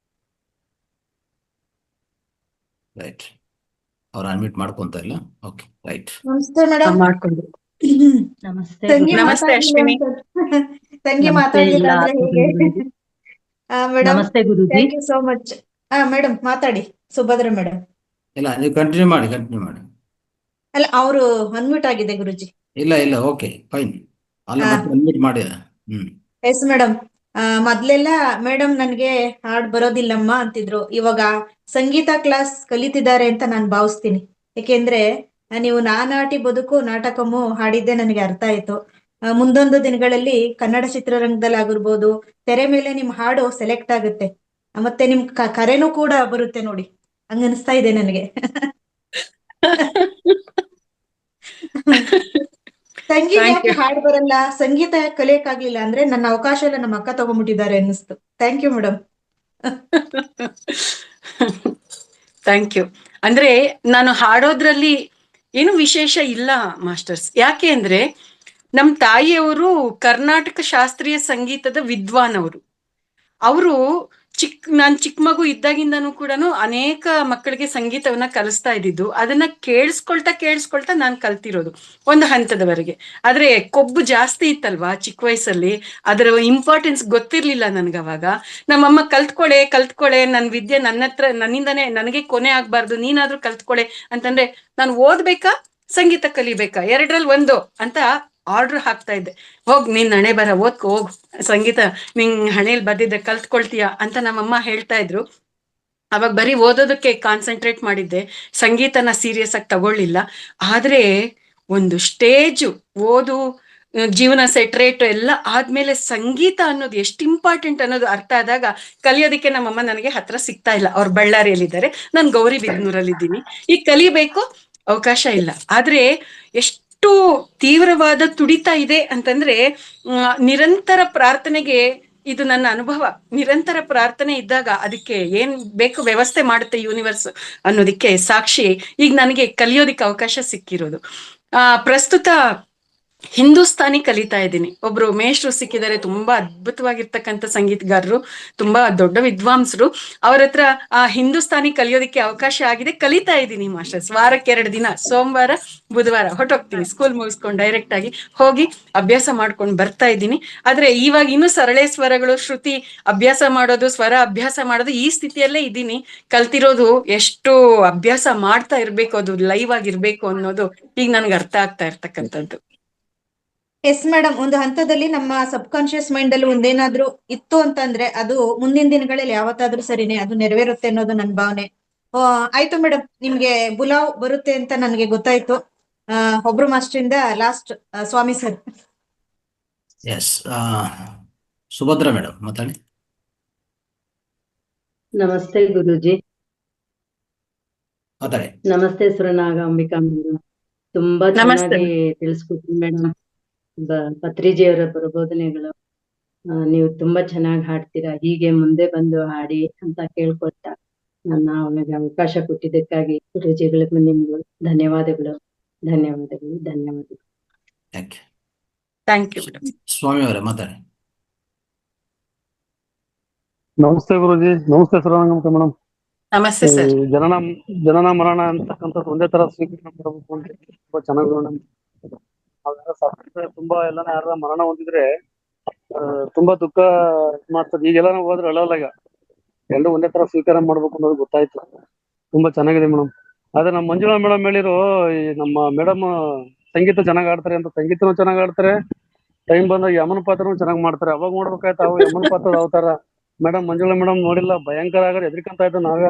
ರೈಟ್, ಅವ್ರು ಅನ್ಮಿಟ್ ಮಾಡ್ಕೊಂತ ಇಲ್ಲ. Okay, right. ನಮಸ್ತೆ ಮೇಡಮ್. ಮಾಡ್ಕೊಂಡು ನಮಸ್ತೆ ಅಶ್ವಿನಿ. ತಂಗಿ ಮಾತಾಡ್ಲಿಲ್ಲ ಅಂದ್ರೆ ಹೇಗೆ madam? Thank you so much. Madam ಮಾತಾಡಿ, ಸುಭದ್ರ ಮೇಡಮ್. ಇಲ್ಲ, ನೀವು ಕಂಟಿನ್ಯೂ ಮಾಡಿ. ಅಲ್ಲ, ಅವರು ಅನ್ಮ್ಯೂಟ್ ಆಗಿದೆ ಗುರುಜಿ. ಇಲ್ಲ, ಓಕೆ ಫೈನ್. ಅಲ್ಲ, ಮತ್ತೆ ಅನ್ಮಿಟ್ ಮಾಡಿ. Yes madam. ಮೊದ್ಲೆಲ್ಲ ಮೇಡಮ್ ನನ್ಗೆ ಹಾಡ್ ಬರೋದಿಲ್ಲಮ್ಮ ಅಂತಿದ್ರು. ಇವಾಗ ಸಂಗೀತ ಕ್ಲಾಸ್ ಕಲಿತಿದ್ದಾರೆ ಅಂತ ನಾನು ಭಾವಿಸ್ತೀನಿ. ಯಾಕೆಂದ್ರೆ ನೀವು ನಾನಾಟಿ ಬದುಕು ನಾಟಕಮು ಹಾಡಿದ್ದೆ ನನಗೆ ಅರ್ಥ ಆಯ್ತು. ಮುಂದೊಂದು ದಿನಗಳಲ್ಲಿ ಕನ್ನಡ ಚಿತ್ರರಂಗದಲ್ಲಿ ಆಗಿರ್ಬೋದು, ತೆರೆ ಮೇಲೆ ನಿಮ್ ಹಾಡು ಸೆಲೆಕ್ಟ್ ಆಗುತ್ತೆ, ಮತ್ತೆ ನಿಮ್ ಕರೆನೂ ಕೂಡ ಬರುತ್ತೆ ನೋಡಿ, ಹಂಗ ಅನಿಸ್ತಾ ಇದೆ ನನಗೆ. ತಂಗಿ ಯಾಕೆ ಹಾಡು ಬರಲ್ಲ, ಸಂಗೀತ ಯಾಕೆ ಕಲಿಯಕ್ಕಾಗ್ಲಿಲ್ಲ ಅಂದ್ರೆ ನನ್ನ ಅವಕಾಶ ಎಲ್ಲ ನಮ್ಮ ಅಕ್ಕ ತಗೊಂಡ್ಬಿಟ್ಟಿದ್ದಾರೆ ಅನ್ನಿಸ್ತು. Thank you madam. Thank you. ಅಂದ್ರೆ ನಾನು ಹಾಡೋದ್ರಲ್ಲಿ ಏನು ವಿಶೇಷ ಇಲ್ಲ ಮಾಸ್ಟರ್ಸ್. ಯಾಕೆ ಅಂದ್ರೆ ನಮ್ ತಾಯಿಯವರು ಕರ್ನಾಟಕ ಶಾಸ್ತ್ರೀಯ ಸಂಗೀತದ ವಿದ್ವಾನ್ ಅವರು ನಾನ್ ಚಿಕ್ಕ ಮಗು ಇದ್ದಾಗಿಂದನೂ ಕೂಡ ಅನೇಕ ಮಕ್ಕಳಿಗೆ ಸಂಗೀತವನ್ನ ಕಲಿಸ್ತಾ ಇದ್ದಿದ್ದು. ಅದನ್ನ ಕೇಳಿಸ್ಕೊಳ್ತಾ ನಾನು ಕಲ್ತಿರೋದು ಒಂದು ಹಂತದವರೆಗೆ. ಆದ್ರೆ ಕೊಬ್ಬು ಜಾಸ್ತಿ ಇತ್ತಲ್ವಾ ಚಿಕ್ಕ ವಯಸ್ಸಲ್ಲಿ, ಅದರ ಇಂಪಾರ್ಟೆನ್ಸ್ ಗೊತ್ತಿರ್ಲಿಲ್ಲ ನನ್ಗೆ. ಅವಾಗ ನಮ್ಮಮ್ಮ ಕಲ್ತ್ಕೊಳೆ ನನ್ ವಿದ್ಯೆ ನನ್ನಿಂದನೇ ನನಗೆ ಕೊನೆ ಆಗ್ಬಾರ್ದು, ನೀನಾದ್ರೂ ಕಲ್ತ್ಕೊಳೆ ಅಂತಂದ್ರೆ ನಾನು ಓದ್ಬೇಕಾ ಸಂಗೀತ ಕಲಿಬೇಕಾ ಎರಡರಲ್ಲಿ ಒಂದು ಅಂತ ಆರ್ಡರ್ ಹಾಕ್ತಾ ಇದ್ದೆ. ನೀನ್ ಹಣೆ ಬರ ಓದ್ಕೊ, ಹೋಗ್ ಸಂಗೀತ ನಿಂಗ್ ಹಣೆಯಲ್ಲಿ ಬರ್ದಿದ್ದೆ ಕಲ್ತ್ಕೊಳ್ತೀಯ ಅಂತ ನಮ್ಮಮ್ಮ ಹೇಳ್ತಾ ಇದ್ರು. ಅವಾಗ ಬರೀ ಓದೋದಕ್ಕೆ ಕಾನ್ಸಂಟ್ರೇಟ್ ಮಾಡಿದ್ದೆ, ಸಂಗೀತನ ಸೀರಿಯಸ್ ಆಗಿ ತಗೊಳ್ಳಿಲ್ಲ. ಆದ್ರೆ ಒಂದು ಸ್ಟೇಜ್ ಓದು, ಜೀವನ ಸೆಟ್ರೇಟ್ ಎಲ್ಲ ಆದ್ಮೇಲೆ ಸಂಗೀತ ಅನ್ನೋದು ಎಷ್ಟು ಇಂಪಾರ್ಟೆಂಟ್ ಅನ್ನೋದು ಅರ್ಥ ಆದಾಗ ಕಲಿಯೋದಕ್ಕೆ ನಮ್ಮಮ್ಮ ನನಗೆ ಹತ್ರ ಸಿಗ್ತಾ ಇಲ್ಲ. ಅವ್ರು ಬಳ್ಳಾರಿಯಲ್ಲಿದ್ದಾರೆ, ನಾನು ಗೌರಿಬಿದನೂರಲ್ಲಿದ್ದೀನಿ. ಈಗ ಕಲಿಬೇಕು, ಅವಕಾಶ ಇಲ್ಲ. ಆದ್ರೆ ಎಷ್ಟು ತೀವ್ರವಾದ ತುಡಿತ ಇದೆ ಅಂತಂದ್ರೆ ನಿರಂತರ ಪ್ರಾರ್ಥನೆಗೆ, ಇದು ನನ್ನ ಅನುಭವ. ನಿರಂತರ ಪ್ರಾರ್ಥನೆ ಇದ್ದಾಗ ಅದಕ್ಕೆ ಏನ್ ಬೇಕು ವ್ಯವಸ್ಥೆ ಮಾಡುತ್ತೆ ಯೂನಿವರ್ಸ್ ಅನ್ನೋದಕ್ಕೆ ಸಾಕ್ಷಿ ಈಗ ನನಗೆ ಕಲಿಯೋದಿಕ್ಕೆ ಅವಕಾಶ ಸಿಕ್ಕಿರೋದು. ಪ್ರಸ್ತುತ ಹಿಂದೂಸ್ತಾನಿ ಕಲಿತಾ ಇದ್ದೀನಿ. ಒಬ್ರು ಮೇಷ್ಟ್ರು ಸಿಕ್ಕಿದ್ದಾರೆ, ತುಂಬಾ ಅದ್ಭುತವಾಗಿರ್ತಕ್ಕಂಥ ಸಂಗೀತಗಾರರು, ತುಂಬಾ ದೊಡ್ಡ ವಿದ್ವಾಂಸರು. ಅವ್ರ ಹತ್ರ ಆ ಹಿಂದೂಸ್ತಾನಿ ಕಲಿಯೋದಕ್ಕೆ ಅವಕಾಶ ಆಗಿದೆ, ಕಲಿತಾ ಇದ್ದೀನಿ ಮಾಸ್ಟರ್ಸ್. ವಾರಕ್ಕೆ 2 ದಿನ, ಸೋಮವಾರ ಬುಧವಾರ ಹೊಟ್ಟೋಗ್ತೀನಿ. ಸ್ಕೂಲ್ ಮುಗಿಸ್ಕೊಂಡು ಡೈರೆಕ್ಟ್ ಆಗಿ ಹೋಗಿ ಅಭ್ಯಾಸ ಮಾಡ್ಕೊಂಡು ಬರ್ತಾ ಇದ್ದೀನಿ. ಆದ್ರೆ ಇವಾಗ ಇನ್ನು ಸರಳೆ ಸ್ವರಗಳು, ಶ್ರುತಿ ಅಭ್ಯಾಸ ಮಾಡೋದು, ಸ್ವರ ಅಭ್ಯಾಸ ಮಾಡೋದು, ಈ ಸ್ಥಿತಿಯಲ್ಲೇ ಇದ್ದೀನಿ. ಕಲ್ತಿರೋದು ಎಷ್ಟು ಅಭ್ಯಾಸ ಮಾಡ್ತಾ ಇರ್ಬೇಕು, ಅದು ಲೈವ್ ಆಗಿರ್ಬೇಕು ಅನ್ನೋದು ಈಗ ನನ್ಗೆ ಅರ್ಥ ಆಗ್ತಾ ಇರ್ತಕ್ಕಂಥದ್ದು. ಎಸ್ ಮೇಡಮ್, ಒಂದು ಹಂತದಲ್ಲಿ ನಮ್ಮ ಸಬ್ ಕಾನ್ಶಿಯಸ್ ಮೈಂಡ್ ಅಲ್ಲಿ ಒಂದೇನಾದ್ರೂ ಇತ್ತು ಅಂತಂದ್ರೆ ಅದು ಮುಂದಿನ ದಿನಗಳಲ್ಲಿ ಯಾವತ್ತಾದ್ರೂ ಸರಿನೇ ಅದು ನೆರವೇರುತ್ತೆ ಅನ್ನೋದು ನನ್ನ ಭಾವನೆ. ಆಯ್ತು ಮೇಡಮ್, ನಿಮ್ಗೆ ಬುಲಾವ್ ಬರುತ್ತೆ ಅಂತ ನನಗೆ ಗೊತ್ತಾಯ್ತು. ಒಬ್ರು ಮಾಸ್ಟರ್ ಇಂದ ಲಾಸ್ಟ್ ಸ್ವಾಮಿ ಸರ್. ಎಸ್, ಸುಭದ್ರಾ ಮೇಡಮ್ ಮಾತಾಡಿ. ನಮಸ್ತೆ ಗುರುಜಿ. ಮಾತಾಡಿ. ನಮಸ್ತೆ ಸುರನಾಗಾಂಬಿಕಾ ಮೇಡಮ್, ತುಂಬಾ ಚೆನ್ನಾಗಿ ತಿಳಿಸ್ಕೊಟ್ರಿ ಮೇಡಮ್. ಪತ್ರಿಜಿಯವರ ಪ್ರಬೋಧನೆಗಳು, ನೀವು ತುಂಬಾ ಚೆನ್ನಾಗಿ ಹಾಡ್ತೀರಾ, ಹೀಗೆ ಮುಂದೆ ಬಂದು ಹಾಡಿ ಅಂತ ಕೇಳ್ಕೊಳ್ತಾ ನನ್ನ ಅವನಿಗೆ ಅವಕಾಶ ಕೊಟ್ಟಿದ್ದಕ್ಕಾಗಿ ಗುರುಜಿಗಳಿಗೂ ನಿಮ್ಗೂ ಧನ್ಯವಾದಗಳು. Thank you. ಸ್ವಾಮಿ ಅವರೇ ಮಾತಾಡಿ. ನಮಸ್ತೆ ಗುರುಜಿ. ನಮಸ್ತೆ ಸುರನಾಗಾಂಬಿಕಾ ಮೇಡಮ್. ನಮಸ್ತೆ ಸರ್. ಜನನ ಮರಣ ಅಂತಕ್ಕಂಥದ್ದು ಒಂದೇ ತರ ಸ್ವೀಕರಣೆ ಮಾಡಬೇಕು ಅಂತ ತುಂಬಾ ಚೆನ್ನಾಗಿ ಮೇಡಮ್. ತುಂಬಾ ಎಲ್ಲಾನ ಯಾರ ಮರಣ ಹೊಂದಿದ್ರೆ ತುಂಬಾ ದುಃಖ ಮಾಡ್ತದೆ. ಈಗೆಲ್ಲ ನಾವು ಹೋದ್ರೆ ಅಳಲ್ಲ, ಈಗ ಎಲ್ಲರೂ ಒಂದೇ ತರ ಸ್ವೀಕಾರ ಮಾಡ್ಬೇಕು ಅನ್ನೋದು ಗೊತ್ತಾಯ್ತು. ತುಂಬಾ ಚೆನ್ನಾಗಿದೆ ಮೇಡಮ್. ಆದ್ರೆ ನಮ್ಮ ಮಂಜುಳಾ ಮೇಡಮ್ ಹೇಳಿರೋ, ಈ ನಮ್ಮ ಮೇಡಮ್ ಸಂಗೀತ ಚೆನ್ನಾಗ್ ಆಡ್ತಾರೆ ಅಂತ, ಸಂಗೀತನೂ ಚೆನ್ನಾಗ್ ಆಡ್ತಾರೆ, ಟೈಮ್ ಬಂದಾಗ ಯಮನ ಪಾತ್ರನೂ ಚೆನ್ನಾಗ್ ಮಾಡ್ತಾರೆ. ಅವಾಗ ನೋಡ್ಬೇಕಾಯ್ತು ಅವು ಯಮನ ಪಾತ್ರದ ಅವತಾರ. ಮೇಡಮ್ ಮಂಜುಳಾ ಮೇಡಮ್ ನೋಡಿಲ್ಲ, ಭಯಂಕರ ಆಗ ಹೆದರಿಕಂತ ಇದ್ದು ನಾವೇ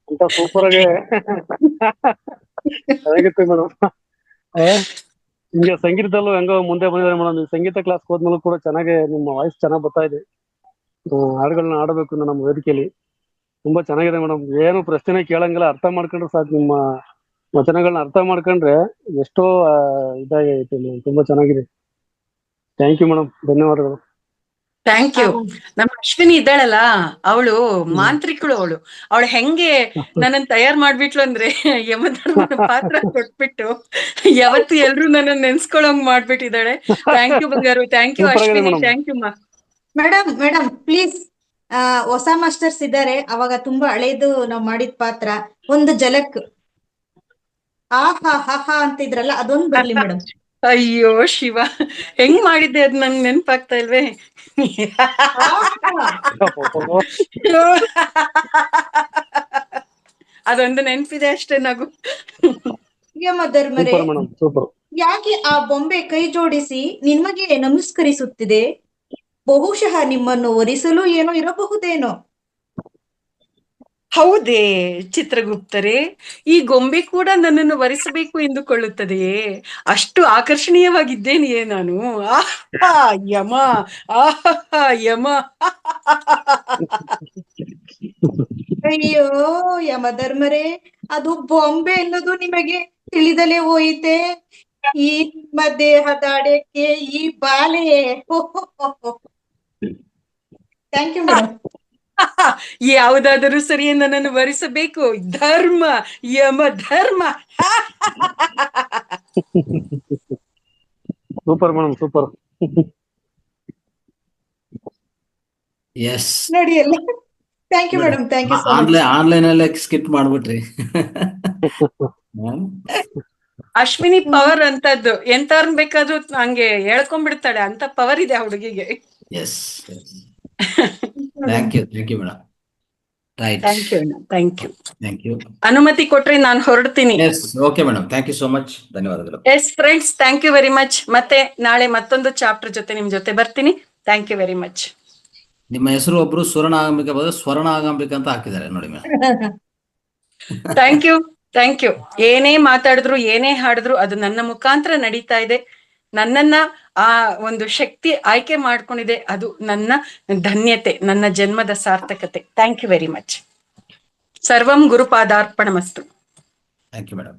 ಅಂತ ಸೂಪರ್ ಆಗಿ ಚೆನ್ನಾಗಿತ್ತು ಮೇಡಮ್. ನಿಮ್ಗೆ ಸಂಗೀತದಲ್ಲೂ ಹೆಂಗೋ ಮುಂದೆ ಬಂದಿದ್ದಾರೆ ಮೇಡಮ್. ನೀವು ಸಂಗೀತ ಕ್ಲಾಸ್ ಹೋದ್ಮೇಲೂ ಕೂಡ ಚೆನ್ನಾಗಿ ನಿಮ್ಮ ವಾಯ್ಸ್ ಚೆನ್ನಾಗ್ ಬರ್ತಾ ಇದೆ. ಹಾಡುಗಳನ್ನ ಆಡಬೇಕು ನಮ್ಮ ವೇದಿಕೆಯಲ್ಲಿ. ತುಂಬಾ ಚೆನ್ನಾಗಿದೆ ಮೇಡಮ್. ಏನು ಪ್ರಶ್ನೆ ಕೇಳಂಗಿಲ್ಲ, ಅರ್ಥ ಮಾಡ್ಕೊಂಡ್ರೆ ಸಾಕು. ನಿಮ್ಮ ವಚನಗಳನ್ನ ಅರ್ಥ ಮಾಡ್ಕೊಂಡ್ರೆ ಎಷ್ಟೋ ಇದಾಗೈತೆ ಮೇಡಮ್. ತುಂಬಾ ಚೆನ್ನಾಗಿದೆ. ಥ್ಯಾಂಕ್ ಯು ಮೇಡಮ್, ಧನ್ಯವಾದಗಳು. Thank you. ನಮ್ಮ ಅಶ್ವಿನಿ ಇದ್ದಾಳಲ್ಲ, ಅವಳು ಮಾಂತ್ರಿಕಳು. ಅವಳು ಹೆಂಗೆ ನನ್ನನ್ನು ತಯಾರು ಮಾಡ್ಬಿಟ್ಲು ಅಂದ್ರೆ, ಯಮಧರ್ಮನ ಪಾತ್ರ ಕೊಟ್ಬಿಟ್ಟು ಯಾವತ್ತು ಎಲ್ರು ನನ್ನನ್ನು ನೆನ್ಸ್ಕೊಳಂಗ್ ಮಾಡ್ಬಿಟ್ಟಿದ್ದಾಳೆ. ಥ್ಯಾಂಕ್ ಯು ಬಂಗಾರು, thank you Ashwini, thank you ಮಾ. ಮೇಡಮ್ ಪ್ಲೀಸ್, ಹೊಸ ಮಾಸ್ಟರ್ಸ್ ಇದ್ದಾರೆ, ಅವಾಗ ತುಂಬಾ ಹಳೇದು ನಾವ್ ಮಾಡಿದ ಪಾತ್ರ ಒಂದು ಜಲಕ್ ಹಾ ಅಂತಿದ್ರಲ್ಲ, ಅದೊಂದು ಬರ್ಲಿ ಮೇಡಮ್. ಅಯ್ಯೋ ಶಿವ, ಹೆಂಗ್ ಮಾಡಿದ್ದೆ ಅದ್ ನಂಗೆ ನೆನ್ಪಾಗ್ತಾ ಇಲ್ವೇ. ಅದೊಂದು ನೆನ್ಪಿದೆ ಅಷ್ಟೇ. ನಗು. ಯಮಧರ್ಮರೇ, ಯಾಕೆ ಆ ಬೊಂಬೆ ಕೈ ಜೋಡಿಸಿ ನಿಮಗೆ ನಮಸ್ಕರಿಸುತ್ತಿದೆ? ಬಹುಶಃ ನಿಮ್ಮನ್ನು ಒರಿಸಲು ಏನೋ ಇರಬಹುದೇನೋ. ಹೌದೇ ಚಿತ್ರಗುಪ್ತರೇ, ಈ ಗೊಂಬೆ ಕೂಡ ನನ್ನನ್ನು ವರಿಸಬೇಕು ಎಂದುಕೊಳ್ಳುತ್ತದೆಯೇ? ಅಷ್ಟು ಆಕರ್ಷಣೀಯವಾಗಿದ್ದೇನೆಯೇ ನಾನು? ಯಮ, ಯಮ. ಅಯ್ಯೋ ಯಮಧರ್ಮರೇ, ಅದು ಬೊಂಬೆ ಎನ್ನುವುದು ನಿಮಗೆ ತಿಳಿದಲೇ ಹೋಯಿತೆ? ಈ ನಿಮ್ಮ ದೇಹದಾಡ್ಯಕ್ಕೆ ಈ ಬಾಲೆ. Thank you madam. ಯಾವುದಾದರೂ ಸರಿಯೇ, ನನ್ನನ್ನು ವರಿಸಬೇಕು. ಧರ್ಮ, ಯಮ ಧರ್ಮ. Super madam, super. ಎಸ್ ನೋಡಿ ಎಲ್ಲ. Thank you madam, thank you. Online ಅಲ್ಲೇ ಸ್ಕಿಪ್ ಮಾಡ್ಬಿಟ್ರಿ. ಅಶ್ವಿನಿ ಪವರ್ ಅಂತದ್ದು, ಎಂತವ್ರನ್ ಬೇಕಾದ್ರೂ ಹಂಗೆ ಹೇಳ್ಕೊಂಡ್ಬಿಡ್ತಾಳೆ, ಅಂತ ಪವರ್ ಇದೆ ಹುಡುಗಿಗೆ. Yes, thank you madam. Right, thank you. ಅನುಮತಿ ಕೊಟ್ರೆ ನಾನು ಹೊರಡ್ತೀನಿ. Yes, okay madam, thank you so much, ಧನ್ಯವಾದಗಳು. Yes friends, thank you very much. ಮತ್ತೆ ನಾಳೆ ಮತ್ತೊಂದು ಚಾಪ್ಟರ್ ಜೊತೆ ನಿಮ್ ಜೊತೆ ಬರ್ತೀನಿ. Thank you very much. ನಿಮ್ಮ ಹೆಸರು ಒಬ್ರು ಸ್ವರ್ಣಾಗಂಬಿಕಾ ಬದಲು ಸ್ವರ್ಣಾಗಂಬಿಕಾ ಅಂತ ಹಾಕಿದ್ದಾರೆ ನೋಡಿ ಮೇಡಮ್. Thank you. ಏನೇ ಮಾತಾಡಿದ್ರು, ಏನೇ ಹಾಡಿದ್ರು ಅದು ನನ್ನ ಮುಖಾಂತರ ನಡೀತಾ ಇದೆ. ನನ್ನನ್ನ ಆ ಒಂದು ಶಕ್ತಿ ಆಯ್ಕೆ ಮಾಡ್ಕೊಂಡಿದೆ, ಅದು ನನ್ನ ಧನ್ಯತೆ, ನನ್ನ ಜನ್ಮದ ಸಾರ್ಥಕತೆ. Thank you very much. ಸರ್ವಂ ಗುರುಪಾದಾರ್ಪಣಮಸ್ತು. Thank you madam.